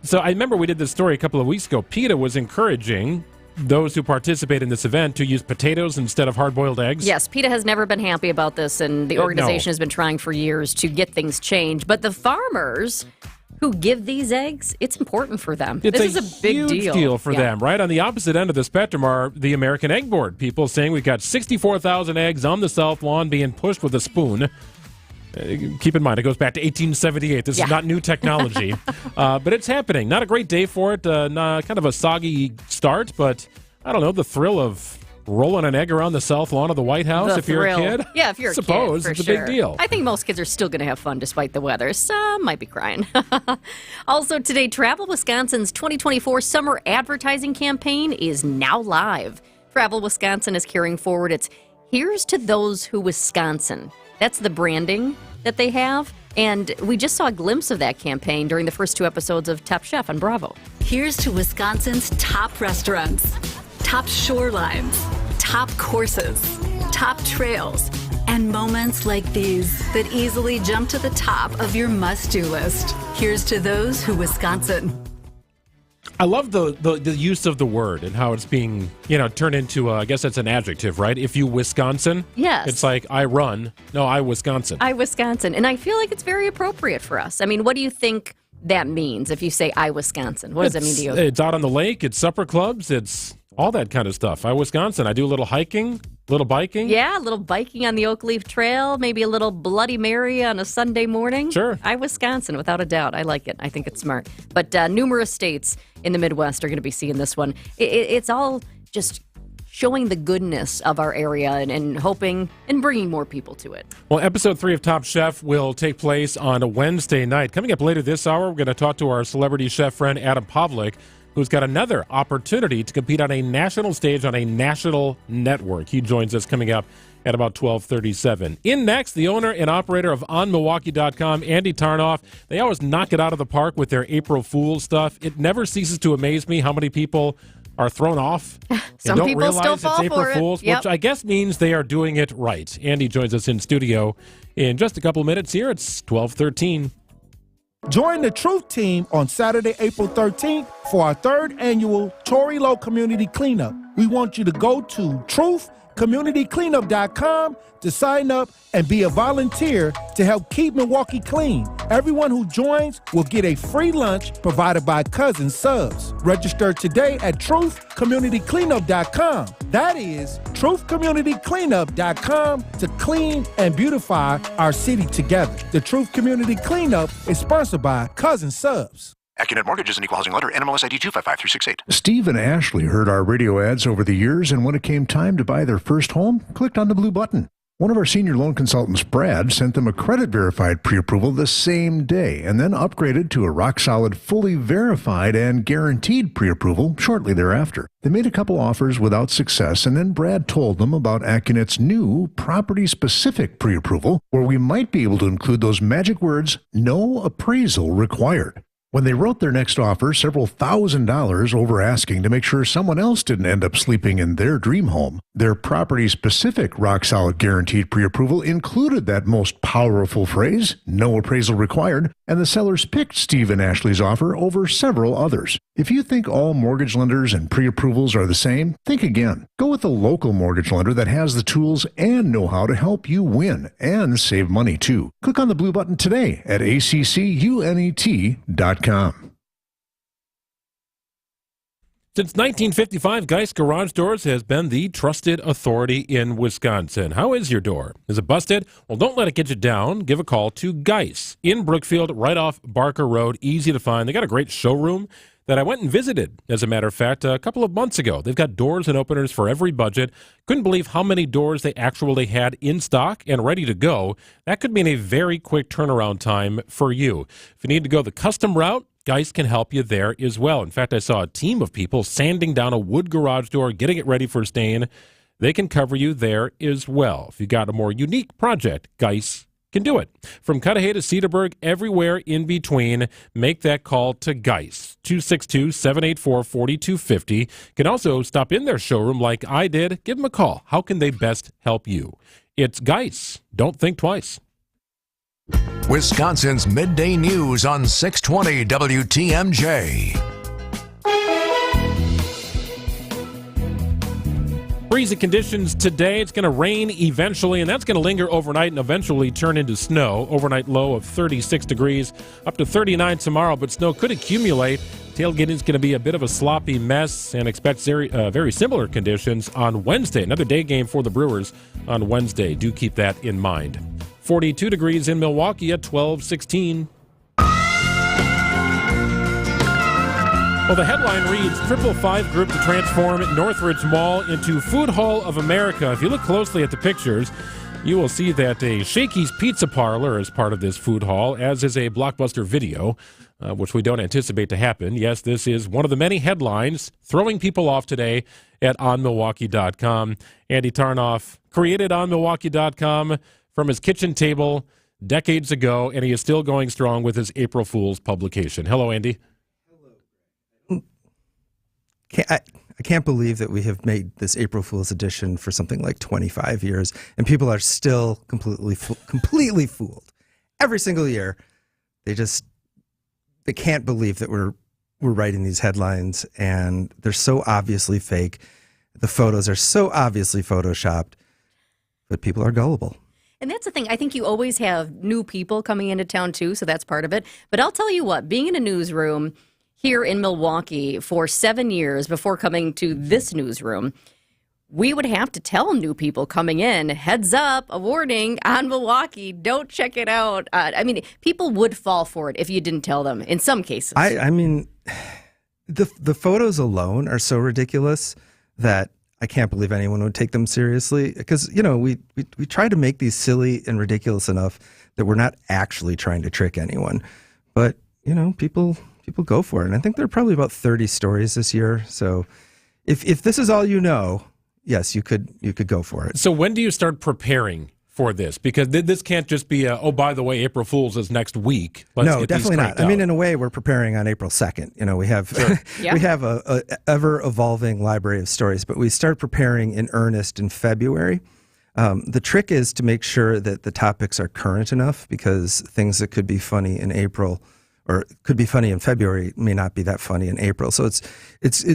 So I remember we did this story a couple of weeks ago. PETA was encouraging those who participate in this event to use potatoes instead of hard-boiled eggs. Yes, PETA has never been happy about this, and the organization has been trying for years to get things changed. But the farmers who give these eggs, it's important for them. It's this is a big huge deal for Yeah. them, right? On the opposite end of the spectrum are the American Egg Board people saying we've got 64,000 eggs on the South Lawn being pushed with a spoon. Keep in mind, it goes back to 1878. This is not new technology, but it's happening. Not a great day for it. Kind of a soggy start, but I don't know, the thrill of rolling an egg around the South Lawn of the White House The if you're a thrill. kid? Yeah, if you're a suppose kid, for it's a sure. big deal. I think most kids are still going to have fun despite the weather. Some might be crying. Also today, Travel Wisconsin's 2024 summer advertising campaign is now live. Travel Wisconsin is carrying forward its Here's to Those Who Wisconsin. That's the branding that they have. And we just saw a glimpse of that campaign during the first 2 episodes of Top Chef on Bravo. Here's to Wisconsin's top restaurants, top shorelines, top courses, top trails, and moments like these that easily jump to the top of your must-do list. Here's to those who Wisconsin. I love the use of the word and how it's being, turned into, I guess that's an adjective, right? If you Wisconsin. Yes. It's like, I run. No, I Wisconsin. I Wisconsin. And I feel like it's very appropriate for us. I mean, what do you think that means if you say I Wisconsin? What does that mean to you? It's out on the lake. It's supper clubs. It's all that kind of stuff. I Wisconsin. I do a little hiking, little biking. Yeah, a little biking on the Oak Leaf Trail, maybe a little Bloody Mary on a Sunday morning. Sure. I Wisconsin, without a doubt. I like it. I think it's smart. But numerous states in the Midwest are going to be seeing this one. It's all just showing the goodness of our area and hoping and bringing more people to it. Well, episode 3 of Top Chef will take place on a Wednesday night. Coming up later this hour, we're going to talk to our celebrity chef friend, Adam Pavlik, who's got another opportunity to compete on a national stage on a national network. He joins us coming up at about 12:37. In next, the owner and operator of OnMilwaukee.com, Andy Tarnoff. They always knock it out of the park with their April Fool's stuff. It never ceases to amaze me how many people are thrown off and Some don't people realize still it's fall April for it. Fool's, Yep. which I guess means they are doing it right. Andy joins us in studio in just a couple of minutes here. It's 12:13. Join the Truth Team on Saturday, April 13th for our 3rd annual Tory Low Community Cleanup. We want you to go to Truth TruthCommunityCleanup.com to sign up and be a volunteer to help keep Milwaukee clean. Everyone who joins will get a free lunch provided by Cousin Subs. Register today at TruthCommunityCleanup.com. That is TruthCommunityCleanup.com to clean and beautify our city together. The Truth Community Cleanup is sponsored by Cousin Subs. Accunet Mortgage is an equal housing lender. NMLS ID 255368. Steve and Ashley heard our radio ads over the years, and when it came time to buy their first home, clicked on the blue button. One of our senior loan consultants, Brad, sent them a credit-verified pre-approval the same day and then upgraded to a rock-solid, fully verified and guaranteed pre-approval shortly thereafter. They made a couple offers without success, and then Brad told them about Accunet's new property-specific pre-approval, where we might be able to include those magic words, no appraisal required. When they wrote their next offer, several $1,000s over asking to make sure someone else didn't end up sleeping in their dream home, their property-specific rock-solid guaranteed pre-approval included that most powerful phrase, no appraisal required, and the sellers picked Steve and Ashley's offer over several others. If you think all mortgage lenders and pre-approvals are the same, think again. Go with a local mortgage lender that has the tools and know-how to help you win and save money too. Click on the blue button today at accunet.com. Since 1955, Geist Garage Doors has been the trusted authority in Wisconsin. How is your door? Is it busted? Well, don't let it get you down. Give a call to Geist in Brookfield, right off Barker Road. Easy to find. They got a great showroom that I went and visited, as a matter of fact, a couple of months ago. They've got doors and openers for every budget. Couldn't believe how many doors they actually had in stock and ready to go. That could mean a very quick turnaround time for you. If you need to go the custom route, Geist can help you there as well. In fact, I saw a team of people sanding down a wood garage door, getting it ready for stain. They can cover you there as well. If you got a more unique project, Geist can do it. From Cudahy to Cedarburg, everywhere in between, make that call to Geist. 262-784-4250. Can also stop in their showroom like I did. Give them a call. How can they best help you? It's Geist. Don't think twice. Wisconsin's Midday News on 620 WTMJ. Freezing conditions today. It's going to rain eventually, and that's going to linger overnight and eventually turn into snow. Overnight low of 36 degrees, up to 39 tomorrow, but snow could accumulate. Tailgating is going to be a bit of a sloppy mess, and expect very similar conditions on Wednesday. Another day game for the Brewers on Wednesday. Do keep that in mind. 42 degrees in Milwaukee at 12:16. Well, the headline reads, 555 Group to transform Northridge Mall into Food Hall of America. If you look closely at the pictures, you will see that a Shakey's Pizza Parlor is part of this food hall, as is a Blockbuster Video, which we don't anticipate to happen. Yes, this is one of the many headlines throwing people off today at onmilwaukee.com. Andy Tarnoff created onmilwaukee.com from his kitchen table decades ago, and he is still going strong with his April Fool's publication. Hello, Andy. I can't believe that we have made this April Fool's edition for something like 25 years, and people are still completely fooled. Every single year, they can't believe that we're writing these headlines, and they're so obviously fake. The photos are so obviously photoshopped, but people are gullible. And that's the thing. I think you always have new people coming into town, too, so that's part of it. But I'll tell you what, being in a newsroom here in Milwaukee for 7 years before coming to this newsroom, we would have to tell new people coming in, heads up, a warning on Milwaukee, don't check it out. I mean, people would fall for it if you didn't tell them in some cases. I mean, the photos alone are so ridiculous that I can't believe anyone would take them seriously, because, you know, we try to make these silly and ridiculous enough that we're not actually trying to trick anyone. But, you know, people go for it. And I think there are probably about 30 stories this year. So if this is all you know, yes, you could go for it. So when do you start preparing for this? Because this can't just be oh, by the way, April Fool's is next week. No, definitely not. I mean, in a way, we're preparing on April 2nd. You know, we have we have a ever-evolving library of stories, but we start preparing in earnest in February. The trick is to make sure that the topics are current enough, because things that could be funny in April or could be funny in February may not be that funny in April. So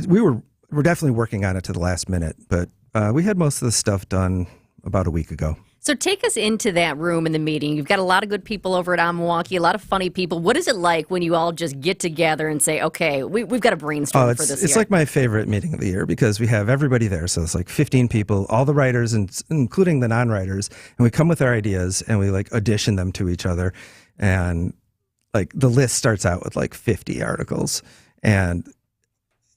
we're definitely working on it to the last minute, but We had most of the stuff done about a week ago. So take us into that room in the meeting. You've got a lot of good people over at Milwaukee, a lot of funny people. What is it like when you all just get together and say, okay, we've got to brainstorm for this year? It's like my favorite meeting of the year because we have everybody there. So it's like 15 people, all the writers, and including the non-writers. And we come with our ideas and we like audition them to each other. And like the list starts out with like 50 articles. And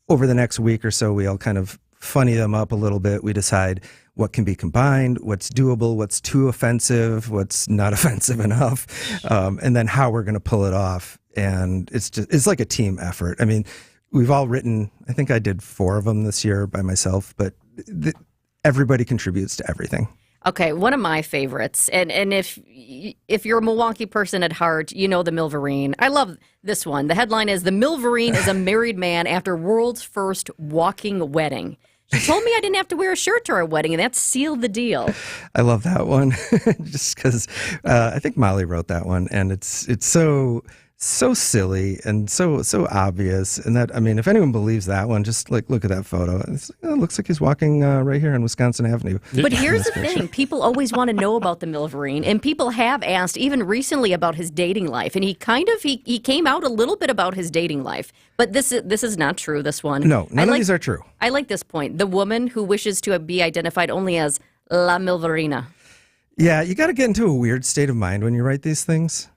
over the next week or so, we all kind of funny them up a little bit. We decide what can be combined, what's doable, what's too offensive, what's not offensive enough, and then how we're going to pull it off. And it's like a team effort. I mean, we've all written, I think I did 4 of them this year by myself, but everybody contributes to everything. Okay, one of my favorites, and if you're a Milwaukee person at heart, you know the Milverine. I love this one. The headline is, "The Milverine is a married man after world's first walking wedding." She told me I didn't have to wear a shirt to our wedding, and that sealed the deal. I love that one, just because I think Molly wrote that one, and it's so silly and so obvious. And that, I mean, if anyone believes that one, just like look at that photo. It looks like he's walking right here on Wisconsin Avenue. But here's the thing. People always want to know about the Milverine, and people have asked even recently about his dating life. And he came out a little bit about his dating life. But this is not true, this one. No, none of these are true. I like this point. The woman who wishes to be identified only as La Milverina. Yeah, you got to get into a weird state of mind when you write these things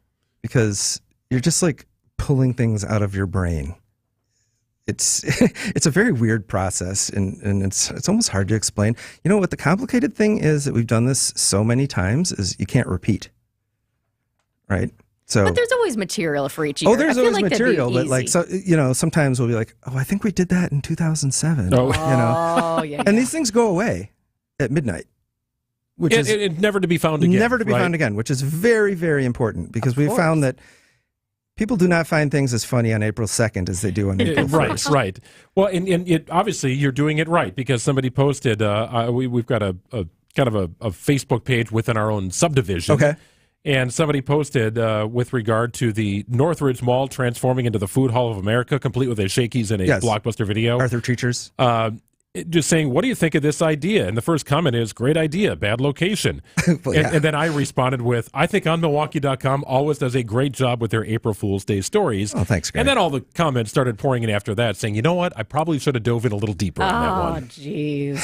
because you're just like pulling things out of your brain. It's a very weird process, and it's almost hard to explain. You know what the complicated thing is that we've done this so many times is you can't repeat, right? So, but there's always material for each year. Oh, there's always material, but like, so sometimes we'll be like, oh, I think we did that in 2007. Oh, yeah. And these things go away at midnight. Which is never to be found again. Never to be found again, which is very, very important because we found that people do not find things as funny on April 2nd as they do on April 1st. Right. Well, and obviously you're doing it right because somebody posted, we've got a kind of a Facebook page within our own subdivision. Okay. And somebody posted with regard to the Northridge Mall transforming into the Food Hall of America, complete with a Shakey's and a Blockbuster video. Arthur Treachers. Just saying, what do you think of this idea? And the first comment is, great idea, bad location. And then I responded with, I think OnMilwaukee.com always does a great job with their April Fool's Day stories. Oh, thanks, Greg. And then all the comments started pouring in after that, saying, you know what, I probably should have dove in a little deeper on that one. Oh, jeez.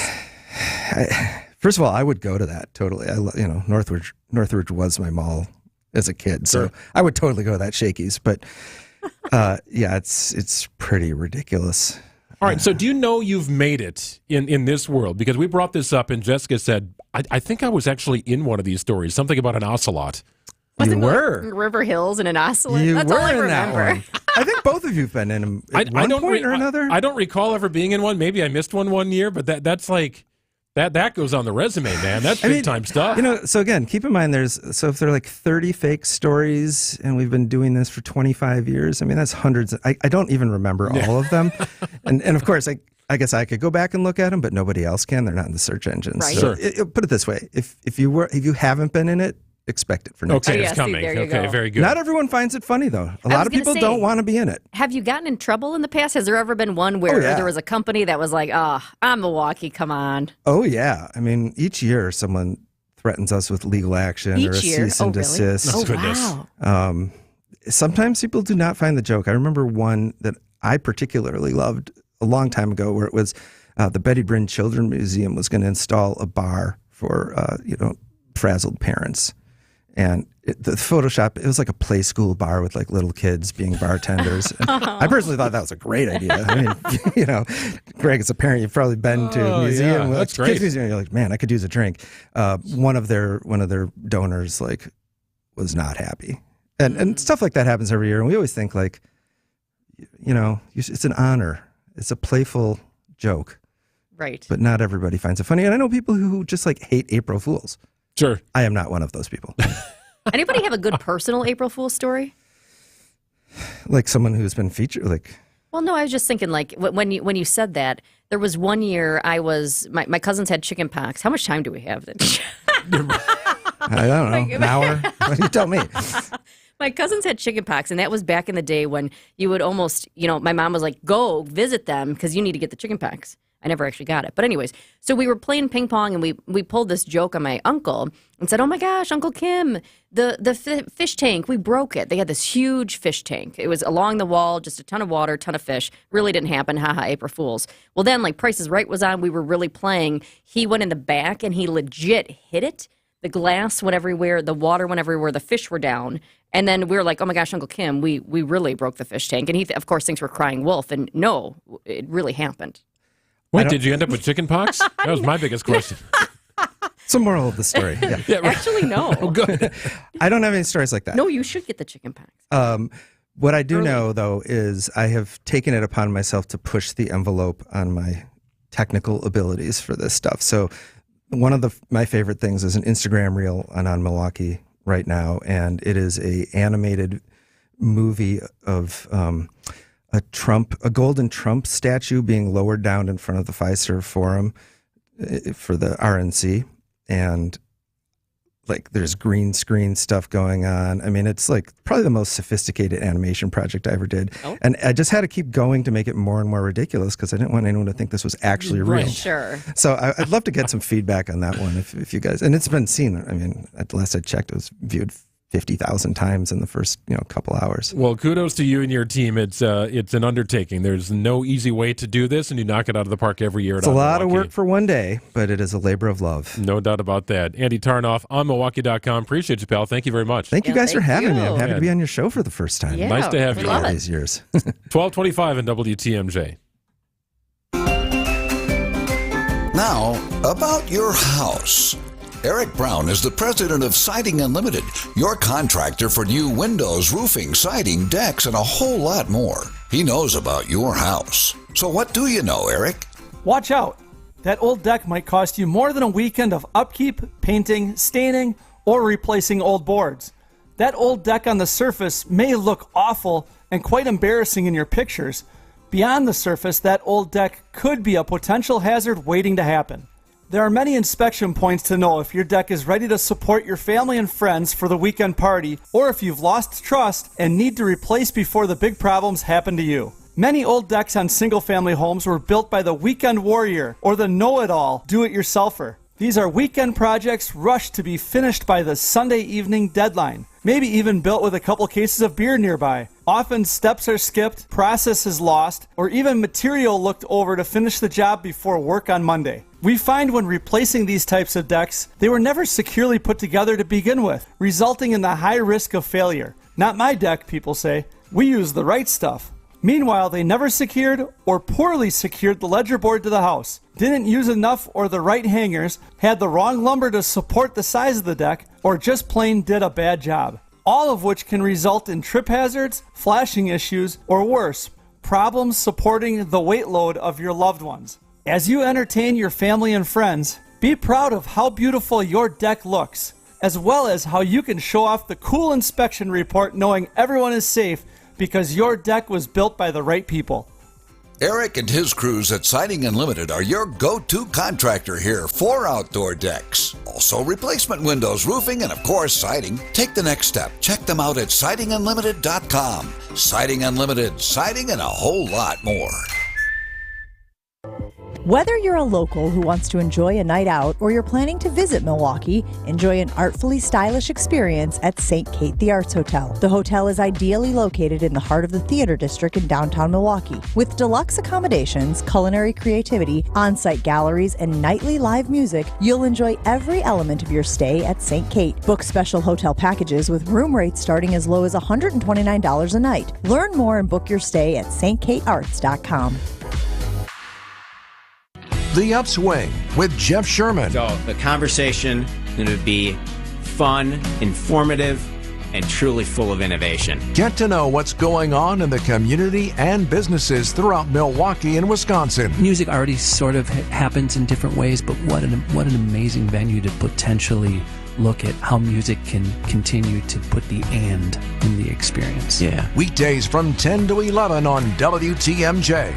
First of all, I would go to that totally. Northridge was my mall as a kid, so I would totally go to that Shakey's. But yeah, it's pretty ridiculous. All right, so do you know you've made it in this world? Because we brought this up, and Jessica said, I think I was actually in one of these stories, something about an ocelot. You were. River Hills and an ocelot. You That's were all I in that remember. one. I think both of you have been in them at one point or another. I don't recall ever being in one. Maybe I missed one year, but that's like... That goes on the resume, man. That's big time stuff. So again, keep in mind if there are like 30 fake stories and we've been doing this for 25 years, I mean, that's hundreds. I don't even remember all of them. and of course, I guess I could go back and look at them, but nobody else can. They're not in the search engines. Right. So put it this way. If you haven't been in it, expect it for next year. Okay, it's coming. Okay, very good. Not everyone finds it funny, though. A lot of people don't want to be in it. Have you gotten in trouble in the past? Has there ever been one where there was a company that was like, I'm Milwaukee, come on? Oh, yeah. I mean, each year someone threatens us with legal action or a cease and desist. Oh, goodness. Wow. Sometimes people do not find the joke. I remember one that I particularly loved a long time ago where it was the Betty Bryn Children's Museum was going to install a bar for, frazzled parents. And the Photoshop, it was like a play school bar with like little kids being bartenders. I personally thought that was a great idea. I mean, Greg, as a parent, you've probably been to a museum. Yeah, that's great. Kids museum, you're like, man, I could use a drink. One of their donors was not happy, and stuff like that happens every year. And we always think it's an honor. It's a playful joke, right? But not everybody finds it funny. And I know people who just hate April Fools. Sure. I am not one of those people. Anybody have a good personal April Fool's story? Like someone who's been featured, Well, no, I was just thinking, when you said that, there was one year my cousins had chicken pox. How much time do we have then? I don't know, an hour? What do you tell me? My cousins had chicken pox, and that was back in the day when you would almost, my mom was like, go visit them because you need to get the chicken pox. I never actually got it. But anyways, so we were playing ping pong, and we pulled this joke on my uncle and said, "Oh my gosh, Uncle Kim, the fish tank, we broke it." They had this huge fish tank. It was along the wall, just a ton of water, ton of fish. Really didn't happen. Haha, April Fools. Well, then, like, Price is Right was on. We were really playing. He went in the back, and he legit hit it. The glass went everywhere. The water went everywhere. The fish were down. And then we were like, "Oh my gosh, Uncle Kim, we really broke the fish tank." And he, of course, thinks we're crying wolf. And no, it really happened. Wait, did you end up with chicken pox? That was my biggest question. It's the moral of the story. Yeah. Actually, no. Oh, good. I don't have any stories like that. No, you should get the chicken pox. What I do know, though, is I have taken it upon myself to push the envelope on my technical abilities for this stuff. So one of my favorite things is an Instagram reel on Milwaukee right now, and it is a animated movie of a golden Trump statue being lowered down in front of the Fiserv Forum for the RNC, and like there's green screen stuff going on. I mean, it's like probably the most sophisticated animation project I ever did. Oh. And I just had to keep going to make it more and more ridiculous because I didn't want anyone to think this was actually real. Sure. So I'd love to get some feedback on that one if you guys, and it's been seen. I mean, at the last I checked, it was viewed 50,000 times in the first couple hours. Well, kudos to you and your team. It's an undertaking. There's no easy way to do this, and you knock it out of the park every year. It's a lot of work for one day, but it is a labor of love. No doubt about that. Andy Tarnoff on Milwaukee.com. Appreciate you, pal. Thank you very much. Thank you guys for having me. I'm happy to be on your show for the first time. Yeah, nice to have you all these years. 12:25 in WTMJ. Now, about your house. Eric Brown is the president of Siding Unlimited, your contractor for new windows, roofing, siding, decks, and a whole lot more. He knows about your house. So what do you know, Eric? Watch out. That old deck might cost you more than a weekend of upkeep, painting, staining, or replacing old boards. That old deck on the surface may look awful and quite embarrassing in your pictures. Beyond the surface, that old deck could be a potential hazard waiting to happen. There are many inspection points to know if your deck is ready to support your family and friends for the weekend party, or if you've lost trust and need to replace before the big problems happen to you. Many old decks on single-family homes were built by the weekend warrior or the know-it-all do-it-yourselfer. These are weekend projects rushed to be finished by the Sunday evening deadline, maybe even built with a couple cases of beer nearby. Often steps are skipped, process is lost, or even material looked over to finish the job before work on Monday. We find when replacing these types of decks, they were never securely put together to begin with, resulting in the high risk of failure. Not my deck, people say. We use the right stuff. Meanwhile, they never secured or poorly secured the ledger board to the house, didn't use enough or the right hangers, had the wrong lumber to support the size of the deck, or just plain did a bad job. All of which can result in trip hazards, flashing issues, or worse, problems supporting the weight load of your loved ones. As you entertain your family and friends, be proud of how beautiful your deck looks, as well as how you can show off the cool inspection report knowing everyone is safe because your deck was built by the right people. Eric and his crews at Siding Unlimited are your go-to contractor here for outdoor decks. Also replacement windows, roofing, and of course siding. Take the next step. Check them out at sidingunlimited.com. Siding Unlimited, siding and a whole lot more. Whether you're a local who wants to enjoy a night out or you're planning to visit Milwaukee, enjoy an artfully stylish experience at St. Kate the Arts Hotel. The hotel is ideally located in the heart of the theater district in downtown Milwaukee. With deluxe accommodations, culinary creativity, on-site galleries, and nightly live music, you'll enjoy every element of your stay at St. Kate. Book special hotel packages with room rates starting as low as $129 a night. Learn more and book your stay at stkatearts.com. The Upswing with Jeff Sherman. So the conversation is going to be fun, informative, and truly full of innovation. Get to know what's going on in the community and businesses throughout Milwaukee and Wisconsin. Music already sort of happens in different ways, but what an amazing venue to potentially look at how music can continue to put the and in the experience. Yeah. Weekdays from 10 to 11 on WTMJ.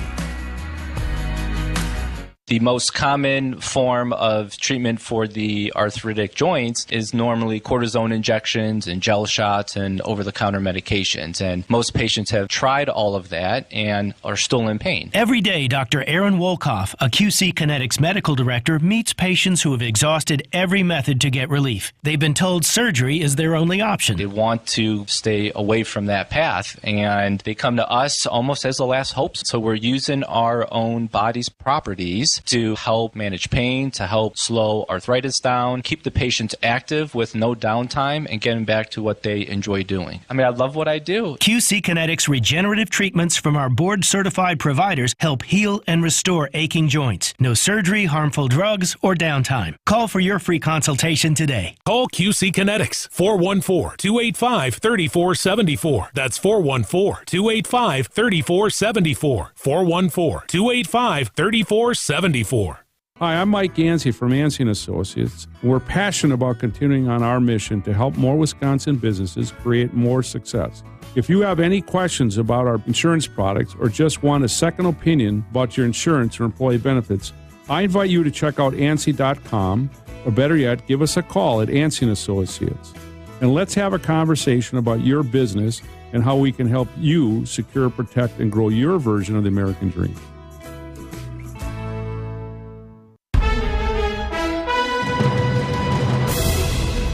The most common form of treatment for the arthritic joints is normally cortisone injections and gel shots and over-the-counter medications. And most patients have tried all of that and are still in pain. Every day, Dr. Aaron Wolkoff, a QC Kinetics medical director, meets patients who have exhausted every method to get relief. They've been told surgery is their only option. They want to stay away from that path, and they come to us almost as the last hope. So we're using our own body's properties to help manage pain, to help slow arthritis down, keep the patients active with no downtime, and get them back to what they enjoy doing. I mean, I love what I do. QC Kinetics regenerative treatments from our board-certified providers help heal and restore aching joints. No surgery, harmful drugs, or downtime. Call for your free consultation today. Call QC Kinetics, 414-285-3474. That's 414-285-3474. 414-285-3474. Hi, I'm Mike Gansey from Yancey & Associates. We're passionate about continuing on our mission to help more Wisconsin businesses create more success. If you have any questions about our insurance products or just want a second opinion about your insurance or employee benefits, I invite you to check out ANSI.com, or better yet, give us a call at Yancey & Associates. And let's have a conversation about your business and how we can help you secure, protect, and grow your version of the American dream.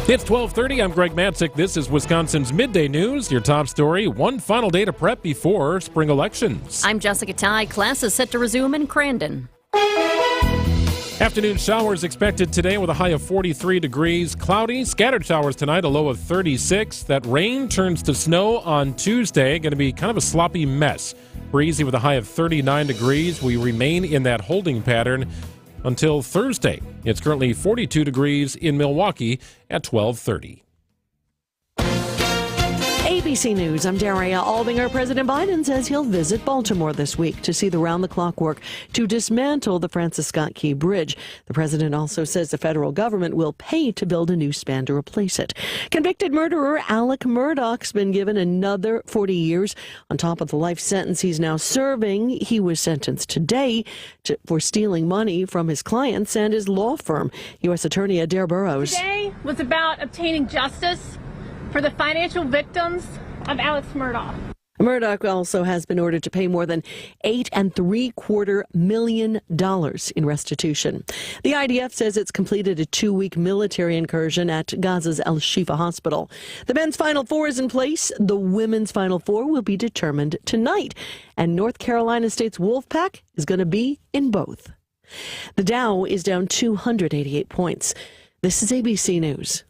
It's 12:30. I'm Greg Matzik. This is Wisconsin's Midday News. Your top story, one final day to prep before spring elections. I'm Jessica Ty. Class is set to resume in Crandon. Afternoon showers expected today with a high of 43 degrees. Cloudy, scattered showers tonight, a low of 36. That rain turns to snow on Tuesday. Going to be kind of a sloppy mess. Breezy with a high of 39 degrees. We remain in that holding pattern until Thursday. It's currently 42 degrees in Milwaukee at 12:30. ABC News, I'm Daria Albinger. President Biden says he'll visit Baltimore this week to see the round-the-clock work to dismantle the Francis Scott Key Bridge. The president also says the federal government will pay to build a new span to replace it. Convicted murderer Alec Murdaugh's been given another 40 years on top of the life sentence he's now serving. He was sentenced today for stealing money from his clients and his law firm. U.S. Attorney Adair Burrows. Today was about obtaining justice for the financial victims of Alex Murdaugh. Murdaugh also has been ordered to pay more than $8.75 million in restitution. The IDF says it's completed a 2-week military incursion at Gaza's Al-Shifa hospital. The men's Final Four is in place. The women's Final Four will be determined tonight. And North Carolina State's Wolfpack is going to be in both. The Dow is down 288 points. This is ABC News.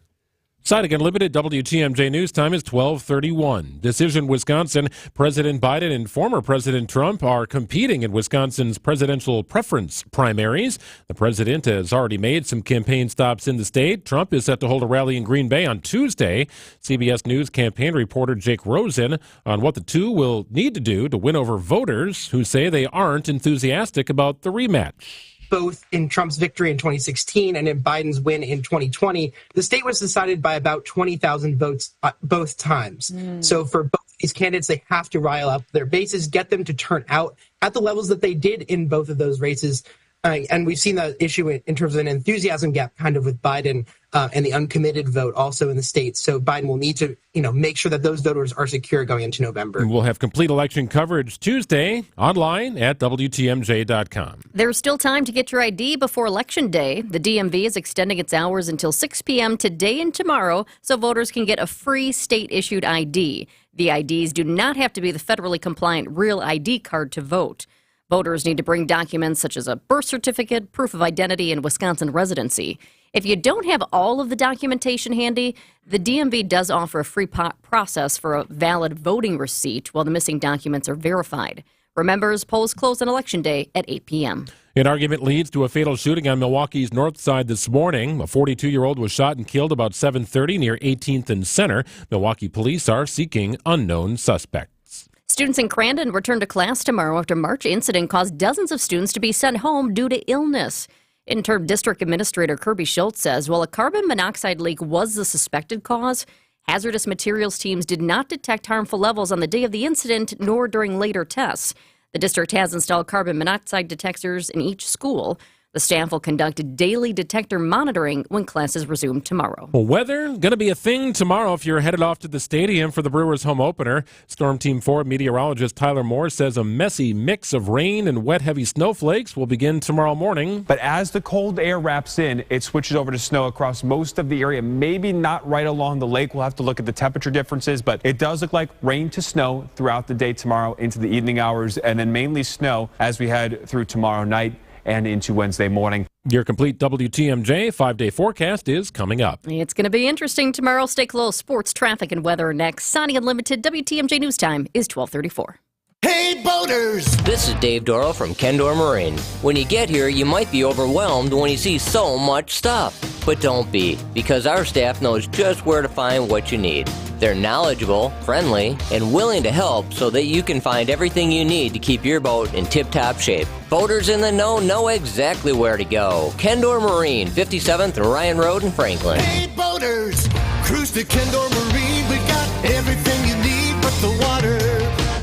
Siding Unlimited WTMJ News time is 12:31. Decision Wisconsin. President Biden and former President Trump are competing in Wisconsin's presidential preference primaries. The president has already made some campaign stops in the state. Trump is set to hold a rally in Green Bay on Tuesday. CBS News campaign reporter Jake Rosen on what the two will need to do to win over voters who say they aren't enthusiastic about the rematch. Both in Trump's victory in 2016 and in Biden's win in 2020, the state was decided by about 20,000 votes both times. So for both these candidates, they have to rile up their bases, get them to turn out at the levels that they did in both of those races. And we've seen that issue in terms of an enthusiasm gap kind of with Biden and the uncommitted vote also in the state. So Biden will need to, make sure that those voters are secure going into November. We'll have complete election coverage Tuesday online at WTMJ.com. There's still time to get your ID before Election Day. The DMV is extending its hours until 6 p.m. today and tomorrow so voters can get a free state-issued ID. The IDs do not have to be the federally compliant real ID card to vote. Voters need to bring documents such as a birth certificate, proof of identity, and Wisconsin residency. If you don't have all of the documentation handy, the DMV does offer a free process for a valid voting receipt while the missing documents are verified. Remember, polls close on Election Day at 8 p.m. An argument leads to a fatal shooting on Milwaukee's north side this morning. A 42-year-old was shot and killed about 7:30 near 18th and Center. Milwaukee police are seeking unknown suspects. Students in Crandon return to class tomorrow after a March incident caused dozens of students to be sent home due to illness. Interim District Administrator Kirby Schultz says while a carbon monoxide leak was the suspected cause, hazardous materials teams did not detect harmful levels on the day of the incident nor during later tests. The district has installed carbon monoxide detectors in each school. The staff will conduct daily detector monitoring when classes resume tomorrow. Well, weather going to be a thing tomorrow if you're headed off to the stadium for the Brewers home opener. Storm Team 4 meteorologist Tyler Moore says a messy mix of rain and wet, heavy snowflakes will begin tomorrow morning. But as the cold air wraps in, it switches over to snow across most of the area. Maybe not right along the lake. We'll have to look at the temperature differences, but it does look like rain to snow throughout the day tomorrow into the evening hours, and then mainly snow as we head through tomorrow night and into Wednesday morning. Your complete WTMJ 5-day forecast is coming up. It's going to be interesting tomorrow. Stay close. Sports, traffic, and weather next. Sunny Unlimited WTMJ News Time is 12:34. Hey, boaters! This is Dave Dorrell from Kendor Marine. When you get here, you might be overwhelmed when you see so much stuff. But don't be, because our staff knows just where to find what you need. They're knowledgeable, friendly, and willing to help so that you can find everything you need to keep your boat in tip-top shape. Boaters in the know exactly where to go. Kendor Marine, 57th and Ryan Road in Franklin. Hey, boaters! Cruise to Kendor Marine. We got everything you need but the water.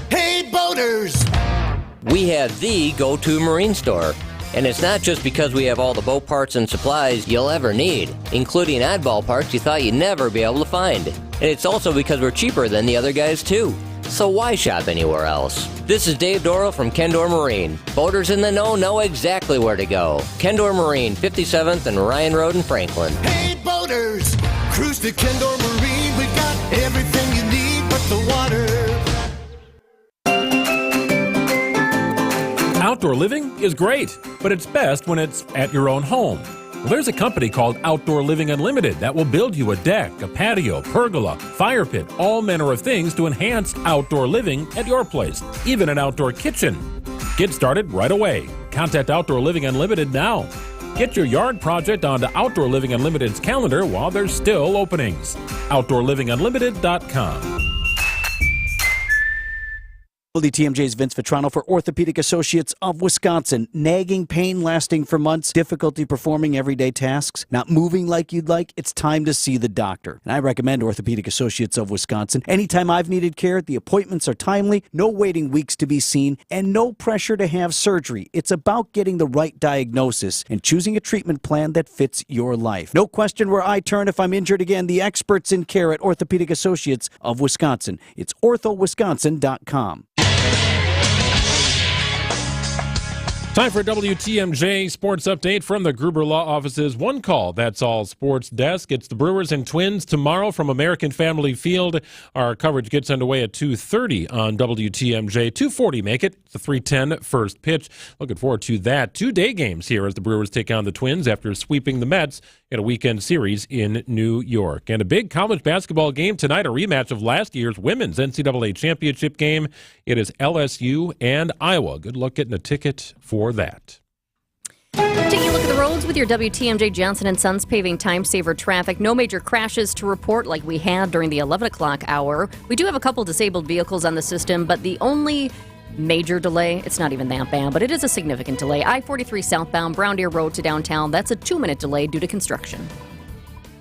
Hey, boaters! We have the go-to marine store. And it's not just because we have all the boat parts and supplies you'll ever need, including oddball parts you thought you'd never be able to find. And it's also because we're cheaper than the other guys, too. So why shop anywhere else? This is Dave Dorrell from Kendor Marine. Boaters in the know exactly where to go. Kendor Marine, 57th and Ryan Road in Franklin. Hey, boaters! Cruise to Kendor Marine. We got everything you need but the water. Outdoor living is great, but it's best when it's at your own home. Well, there's a company called Outdoor Living Unlimited that will build you a deck, a patio, pergola, fire pit, all manner of things to enhance outdoor living at your place, even an outdoor kitchen. Get started right away. Contact Outdoor Living Unlimited now. Get your yard project onto Outdoor Living Unlimited's calendar while there's still openings. OutdoorLivingUnlimited.com. WTMJ's Vince Vitrano for Orthopedic Associates of Wisconsin. Nagging pain lasting for months, difficulty performing everyday tasks, not moving like you'd like, it's time to see the doctor. And I recommend Orthopedic Associates of Wisconsin. Anytime I've needed care, the appointments are timely, no waiting weeks to be seen, and no pressure to have surgery. It's about getting the right diagnosis and choosing a treatment plan that fits your life. No question where I turn if I'm injured again. The experts in care at Orthopedic Associates of Wisconsin. It's orthowisconsin.com. Time for WTMJ Sports Update from the Gruber Law Office's One Call, That's All Sports Desk. It's the Brewers and Twins tomorrow from American Family Field. Our coverage gets underway at 2:30 on WTMJ. 2:40 make it. It's the 3:10 first pitch. Looking forward to that. 2 day games here as the Brewers take on the Twins after sweeping the Mets in a weekend series in New York. And a big college basketball game tonight, a rematch of last year's women's NCAA championship game. It is LSU and Iowa. Good luck getting a ticket for that. Taking a look at the roads with your WTMJ Johnson & Sons paving time saver traffic. No major crashes to report like we had during the 11 o'clock hour. We do have a couple disabled vehicles on the system, but the only major delay, it's not even that bad, but it is a significant delay. I-43 southbound Brown Deer Road to downtown. That's a 2-minute delay due to construction.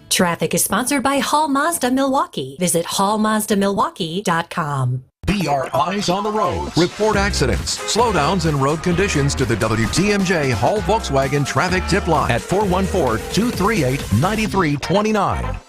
Traffic is sponsored by Hall Mazda Milwaukee. Visit hallmazdamilwaukee.com. Be our eyes on the road. Report accidents, slowdowns, and road conditions to the WTMJ Hall Volkswagen Traffic Tip Line at 414-238-9329.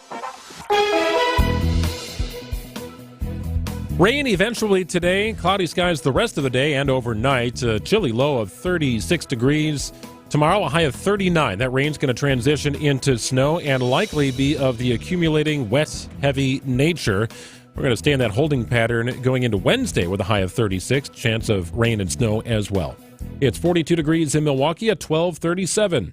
Rain eventually today, cloudy skies the rest of the day and overnight. A chilly low of 36 degrees. Tomorrow, a high of 39. That rain's going to transition into snow and likely be of the accumulating wet, heavy nature. We're going to stay in that holding pattern going into Wednesday with a high of 36. Chance of rain and snow as well. It's 42 degrees in Milwaukee at 12:37.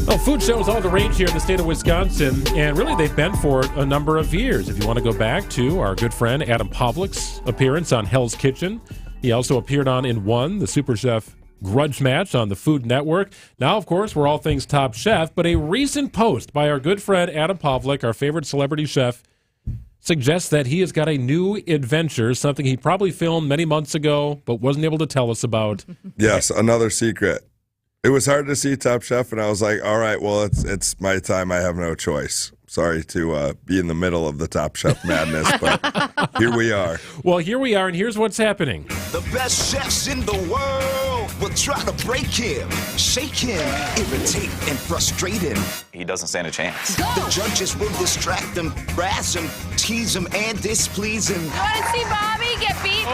Well, food shows all the rage here in the state of Wisconsin, and really they've been for a number of years. If you want to go back to our good friend Adam Pavlik's appearance on Hell's Kitchen, he also appeared on and won the Super Chef Grudge Match on the Food Network. Now, of course, we're all things Top Chef, but a recent post by our good friend Adam Pavlik, our favorite celebrity chef, suggests that he has got a new adventure, something he probably filmed many months ago but wasn't able to tell us about. Yes, another secret. It was hard to see Top Chef, and I was like, all right, well, it's my time. I have no choice. Sorry to be in the middle of the Top Chef madness, but here we are. Well, here we are, and here's what's happening. The best chefs in the world will try to break him, shake him, irritate and frustrate him. He doesn't stand a chance. The judges will distract him, razz him, tease him, and displease him. You want to see Bobby get beat?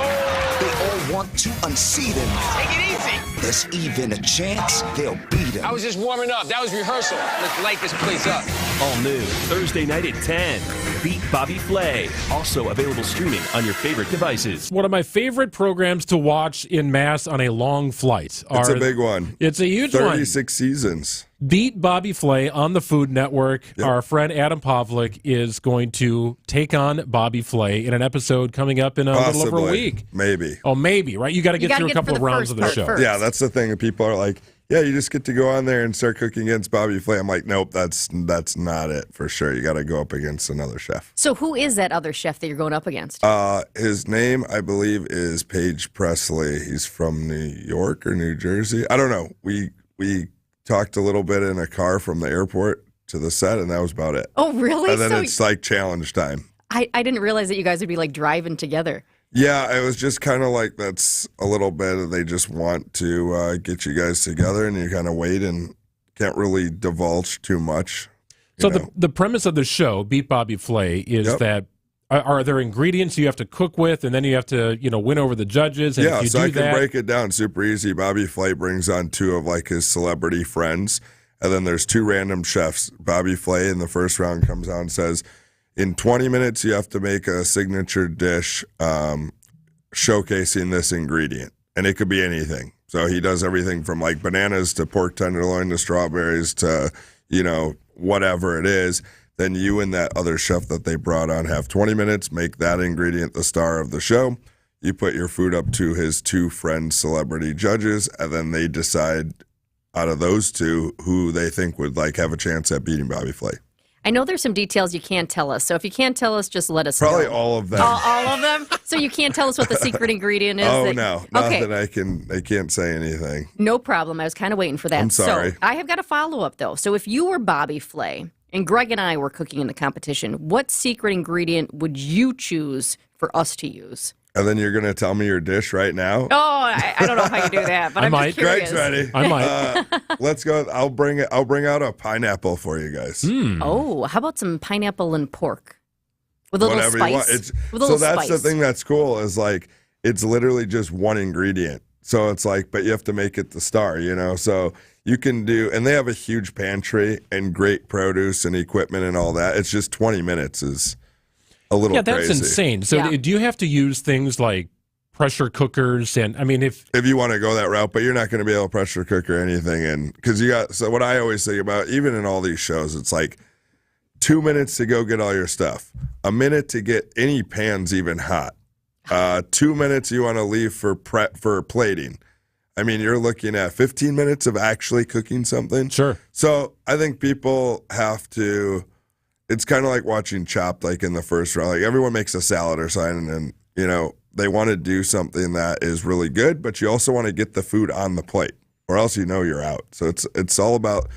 They all want to unseat him. Take it easy. There's even a chance they'll beat him. I was just warming up. That was rehearsal. Let's light this place up. All new Thursday night at 10. Beat Bobby Flay. Also available streaming on your favorite devices. One of my favorite programs to watch in mass on a long flight. It's a big one. It's a huge 36 seasons. Beat Bobby Flay on the Food Network. Yep. Our friend Adam Pavlik is going to take on Bobby Flay in an episode coming up in a little over a week. Maybe. Oh, maybe, right? You got to get through a couple of rounds of the show. Yeah, that's the thing. People are like, yeah, you just get to go on there and start cooking against Bobby Flay. I'm like, nope, that's not it for sure. You got to go up against another chef. So who is that other chef that you're going up against? His name, I believe, is Paige Presley. He's from New York or New Jersey. I don't know. We talked a little bit in a car from the airport to the set, and that was about it. Oh, really? And then it's like challenge time. I didn't realize that you guys would be like driving together. Yeah, it was just kind of like that's a little bit. They just want to get you guys together, and you kind of wait and can't really divulge too much. So the premise of the show, Beat Bobby Flay, is that are there ingredients you have to cook with, and then you have to win over the judges? And yeah, if you so do I can that, break it down super easy. Bobby Flay brings on 2 of like his celebrity friends, and then there's 2 random chefs. Bobby Flay in the first round comes out and says, in 20 minutes, you have to make a signature dish showcasing this ingredient. And it could be anything. So he does everything from like bananas to pork tenderloin to strawberries to, whatever it is. Then you and that other chef that they brought on have 20 minutes, make that ingredient the star of the show. You put your food up to his 2 friend celebrity judges, and then they decide out of those 2 who they think would like have a chance at beating Bobby Flay. I know there's some details you can't tell us, so if you can't tell us, just let us Probably know. all of them. All of them? So you can't tell us what the secret ingredient is? Oh, no. Not Okay. that I can't say anything. No problem. I was kind of waiting for that. I'm sorry. So I have got a follow-up, though. So if you were Bobby Flay and Greg and I were cooking in the competition, what secret ingredient would you choose for us to use? And then you're going to tell me your dish right now? Oh, I don't know if I can do that, but I'm just curious. Greg's ready. I might. Let's go. I'll bring out a pineapple for you guys. Oh, how about some pineapple and pork? With a little Whatever spice. you want. With a little that's the spice. thing that's cool is like it's literally just one ingredient. So it's like, but you have to make it the star, So you can do, and they have a huge pantry and great produce and equipment and all that. It's just 20 minutes is a little that's crazy. insane. So do you have to use things like pressure cookers? And I mean, if you want to go that route, but you're not going to be able to pressure cook or anything. And because so what I always think about, even in all these shows, it's like 2 minutes to go get all your stuff, a minute to get any pans even hot, 2 minutes you want to leave for plating. I mean, you're looking at 15 minutes of actually cooking something. Sure. So I think people have to, it's kind of like watching Chopped, like in the first round. Like everyone makes a salad or something, and they want to do something that is really good, but you also want to get the food on the plate, or else you're out. So it's all about,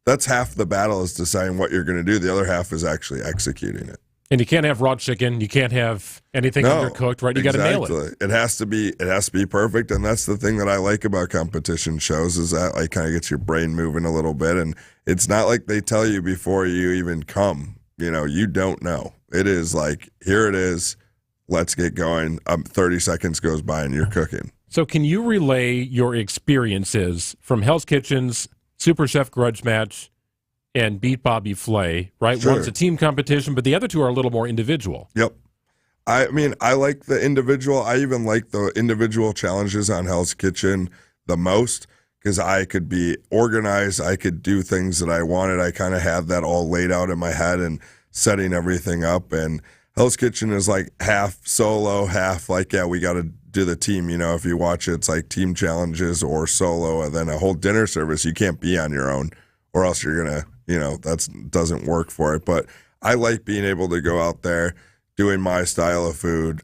that's half the battle is deciding what you're going to do. The other half is actually executing it. And you can't have raw chicken. You can't have anything undercooked, right? You got to nail it. It has to be perfect, and that's the thing that I like about competition shows is that like kind of gets your brain moving a little bit, and it's not like they tell you before you even come. You don't know. It is like, here it is. Let's get going. 30 seconds goes by and you're cooking. So can you relay your experiences from Hell's Kitchen's Super Chef Grudge Match and Beat Bobby Flay, right? Sure. One's a team competition, but the other 2 are a little more individual. Yep. I mean, I like the individual. I even like the individual challenges on Hell's Kitchen the most because I could be organized. I could do things that I wanted. I kind of had that all laid out in my head and setting everything up. And Hell's Kitchen is like half solo, half like, we got to do the team. If you watch it, it's like team challenges or solo, and then a whole dinner service. You can't be on your own, or else you're going to, that doesn't work for it. But I like being able to go out there doing my style of food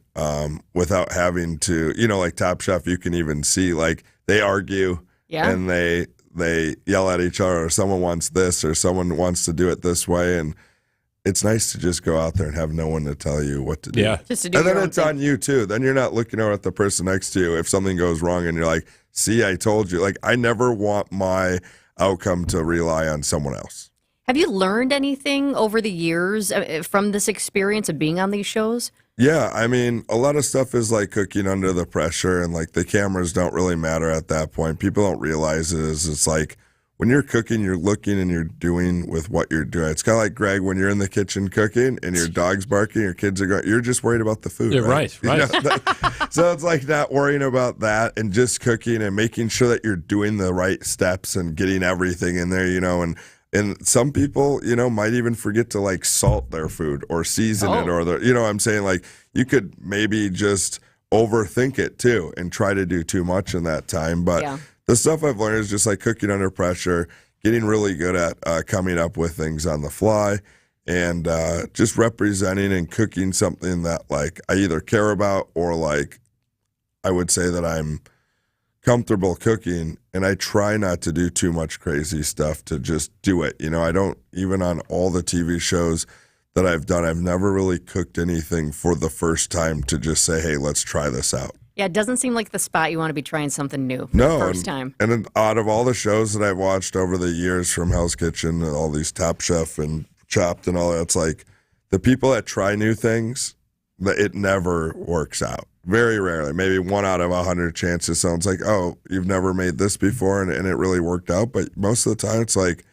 without having to, like Top Chef, you can even see like they argue and they yell at each other, or someone wants this or someone wants to do it this way. And it's nice to just go out there and have no one to tell you what to do. Yeah. Just to do And then your own it's thing. on you too. Then you're not looking over at the person next to you if something goes wrong and you're like, see, I told you. Like, I never want my outcome to rely on someone else. Have you learned anything over the years from this experience of being on these shows? Yeah, I mean, a lot of stuff is like cooking under the pressure, and like the cameras don't really matter at that point. People don't realize it's like when you're cooking, you're looking and you're doing with what you're doing. It's kind of like, Greg, when you're in the kitchen cooking and your dog's barking, your kids are going, you're just worried about the food. Yeah, right. right. So it's like not worrying about that and just cooking and making sure that you're doing the right steps and getting everything in there, and some people, might even forget to like salt their food or season it, or I'm saying, like, you could maybe just overthink it too and try to do too much in that time. But the stuff I've learned is just like cooking under pressure, getting really good at coming up with things on the fly, and just representing and cooking something that like I either care about or like I would say that I'm comfortable cooking, and I try not to do too much crazy stuff to just do it. I don't, even on all the TV shows that I've done, I've never really cooked anything for the first time to just say, hey, let's try this out. Yeah, it doesn't seem like the spot you want to be trying something new for No, the first time. And then out of all the shows that I've watched over the years, from Hell's Kitchen and all these Top Chef and Chopped and all that, it's like the people that try new things, it never works out. Very rarely, maybe 1 out of 100 chances sounds like, oh, you've never made this before, and it really worked out. But most of the time, it's like,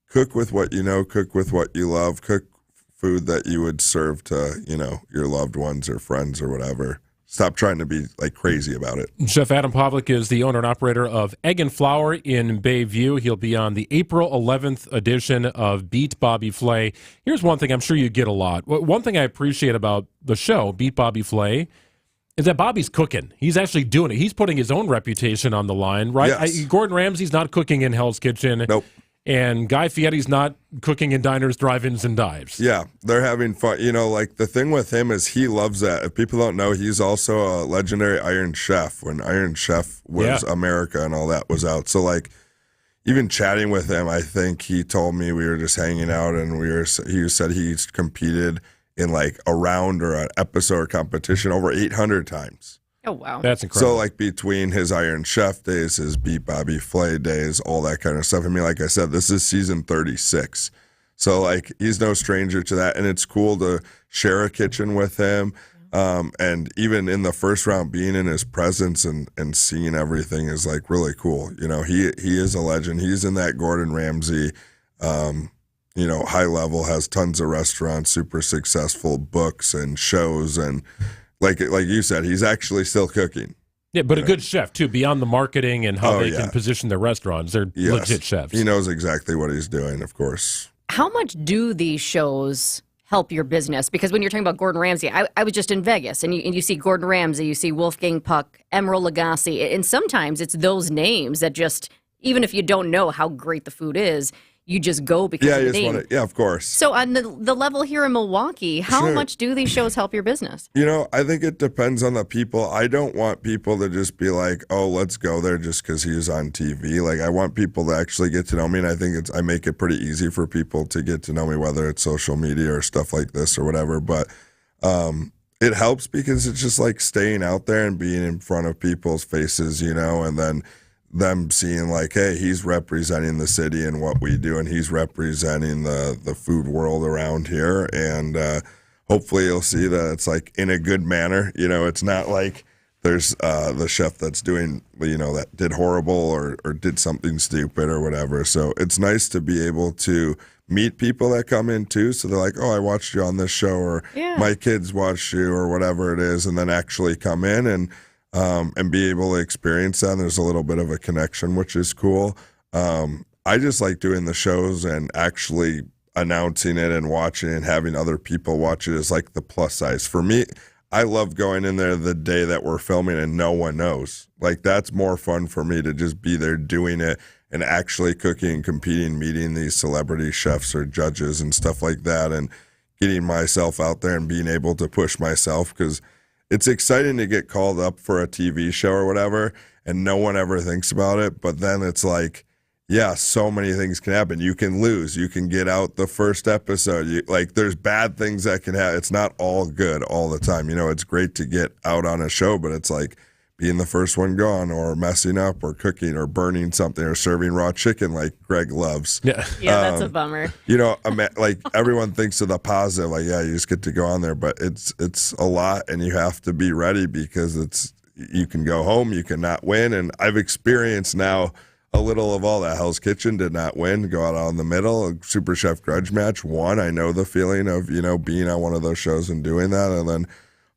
cook with what you know, cook with what you love, cook food that you would serve to, your loved ones or friends or whatever. Stop trying to be like crazy about it. Chef Adam Pavlik is the owner and operator of Egg and Flour in Bayview. He'll be on the April 11th edition of Beat Bobby Flay. Here's one thing I'm sure you get a lot. One thing I appreciate about the show, Beat Bobby Flay, is that Bobby's cooking. He's actually doing it. He's putting his own reputation on the line, right? Yes. Gordon Ramsay's not cooking in Hell's Kitchen. Nope. And Guy Fieri's not cooking in diners, drive-ins, and dives. Yeah, they're having fun. Like the thing with him is he loves that. If people don't know, he's also a legendary Iron Chef when Iron Chef was America and all that was out. So like even chatting with him, I think he told me, we were just hanging out and he said he's competed in like a round or an episode or competition over 800 times. Oh, wow. That's incredible. So, like, between his Iron Chef days, his Beat Bobby Flay days, all that kind of stuff. I mean, like I said, this is season 36. So, like, he's no stranger to that. And it's cool to share a kitchen with him. And even in the first round, being in his presence and seeing everything is, like, really cool. He is a legend. He's in that Gordon Ramsay, high level, has tons of restaurants, super successful books and shows, and like you said, he's actually still cooking. Yeah, but a good chef, too, beyond the marketing and how they can position their restaurants. They're legit chefs. He knows exactly what he's doing, of course. How much do these shows help your business? Because when you're talking about Gordon Ramsay, I was just in Vegas, and you see Gordon Ramsay, you see Wolfgang Puck, Emeril Lagasse, and sometimes it's those names that just, even if you don't know how great the food is, you just go because of the name. Of course. So on the level here in Milwaukee, how much do these shows help your business? I think it depends on the people. I don't want people to just be like, oh, let's go there just because he's on TV. Like, I want people to actually get to know me, and I think I make it pretty easy for people to get to know me, whether it's social media or stuff like this or whatever. But it helps because it's just like staying out there and being in front of people's faces, and then them seeing like, hey, he's representing the city and what we do, and he's representing the food world around here, and hopefully you'll see that it's like in a good manner. It's not like there's the chef that's doing, that did horrible or did something stupid or whatever. So it's nice to be able to meet people that come in too, so they're like, oh, I watched you on this show, or my kids watched you, or whatever it is, and then actually come in and be able to experience that. And there's a little bit of a connection, which is cool. I just like doing the shows and actually announcing it and watching it and having other people watch it is like the plus size. For me, I love going in there the day that we're filming and no one knows. Like, that's more fun for me to just be there doing it and actually cooking, competing, meeting these celebrity chefs or judges and stuff like that, and getting myself out there and being able to push myself, because it's exciting to get called up for a TV show or whatever, and no one ever thinks about it. But then it's like, yeah, so many things can happen. You can lose. You can get out the first episode. There's bad things that can happen. It's not all good all the time. It's great to get out on a show, but it's like being the first one gone, or messing up, or cooking, or burning something, or serving raw chicken like Greg loves. Yeah, that's a bummer. Everyone thinks of the positive, you just get to go on there, but it's a lot, and you have to be ready because you can go home, you cannot win, and I've experienced now a little of all that. Hell's Kitchen did not win, go out on the middle. A Super Chef Grudge Match won. I know the feeling of being on one of those shows and doing that, and then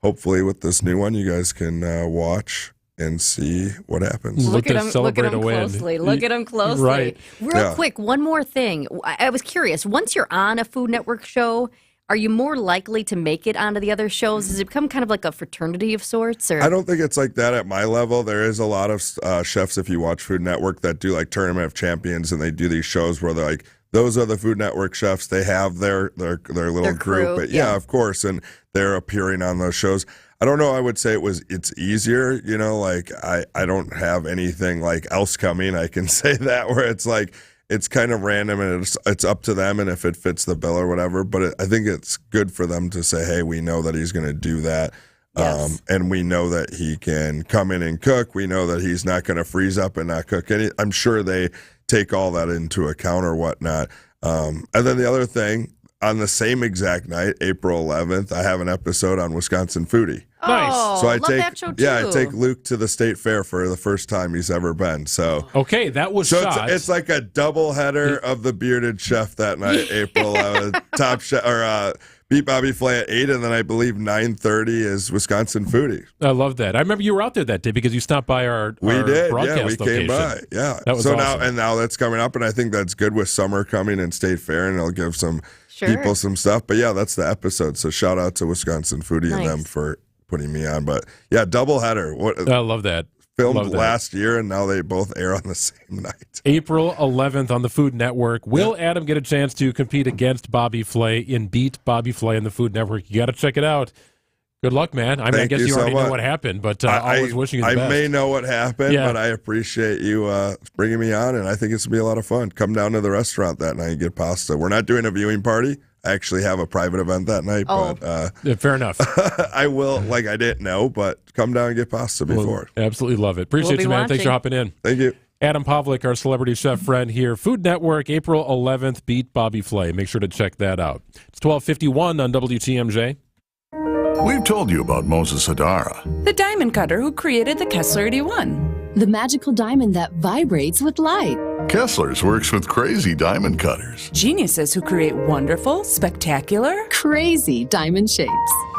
hopefully with this new one, you guys can watch and see what happens. Look at him closely. Look at him closely. Right. Real quick, one more thing. I was curious. Once you're on a Food Network show, are you more likely to make it onto the other shows? Does it become kind of like a fraternity of sorts? Or? I don't think it's like that at my level. There is a lot of chefs, if you watch Food Network, that do like Tournament of Champions, and they do these shows where they're like, those are the Food Network chefs. They have their little group. But yeah, of course, and they're appearing on those shows. I don't know. I would say it's easier. I don't have anything else coming. I can say that, where it's like, it's kind of random, and it's up to them, and if it fits the bill or whatever. But I think it's good for them to say, hey, we know that he's going to do that. Yes. And we know that he can come in and cook. We know that he's not going to freeze up and not cook any. I'm sure they take all that into account or whatnot. And then the other thing, on the same exact night, April 11th, I have an episode on Wisconsin Foodie. Nice. So love that show too. Yeah, I take Luke to the state fair for the first time he's ever been. So okay, that was shot. It's like a double header of the bearded chef that night, April 11th. Top chef or Beat Bobby Flay at 8, and then I believe 9:30 is Wisconsin Foodie. I love that. I remember you were out there that day because you stopped by our broadcast we came by. Yeah, that was so awesome. now that's coming up, and I think that's good with summer coming and state fair, and it'll give some people some stuff. But yeah, that's the episode. So shout out to Wisconsin Foodie and them for putting me on. But yeah, double header. I love that. Filmed last year, and now they both air on the same night. April 11th on the Food Network. Will Adam get a chance to compete against Bobby Flay in Beat Bobby Flay on the Food Network? You got to check it out. Good luck, man. I guess you already know what happened, but always wishing you the best. I may know what happened, but I appreciate you bringing me on, and I think it's going to be a lot of fun. Come down to the restaurant that night and get pasta. We're not doing a viewing party. I actually have a private event that night, but fair enough. I will, I didn't know, but come down and get pasta before. Absolutely love it. Appreciate you, man. Watching. Thanks for hopping in. Thank you. Adam Pavlik, our celebrity chef friend here. Food Network, April 11th, Beat Bobby Flay. Make sure to check that out. It's 12:51 on WTMJ. We've told you about Moses Hadara, the diamond cutter who created the Kessler 81. The magical diamond that vibrates with light. Kessler's works with crazy diamond cutters. Geniuses who create wonderful, spectacular, crazy diamond shapes.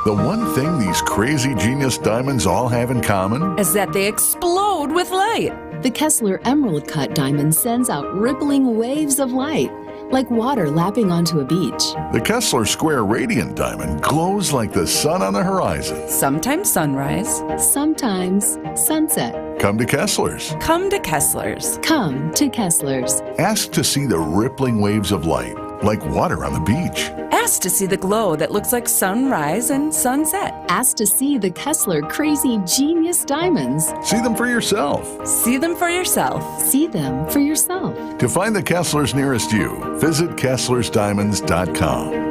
The one thing these crazy genius diamonds all have in common is that they explode with light. The Kessler Emerald Cut diamond sends out rippling waves of light, like water lapping onto a beach. The Kessler Square Radiant Diamond glows like the sun on the horizon. Sometimes sunrise. Sometimes sunset. Come to Kessler's. Come to Kessler's. Come to Kessler's. Ask to see the rippling waves of light, like water on the beach. Ask to see the glow that looks like sunrise and sunset. Ask to see the Kessler Crazy Genius Diamonds. See them for yourself. See them for yourself. See them for yourself. To find the Kesslers nearest you, visit KesslersDiamonds.com.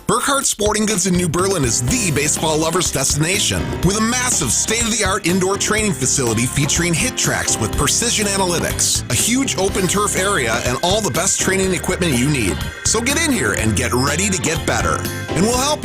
Burkhardt Sporting Goods in New Berlin is the baseball lover's destination. With a massive state-of-the-art indoor training facility featuring hit tracks with precision analytics, a huge open turf area, and all the best training equipment you need. So get in here and get ready to get better. And we'll help you.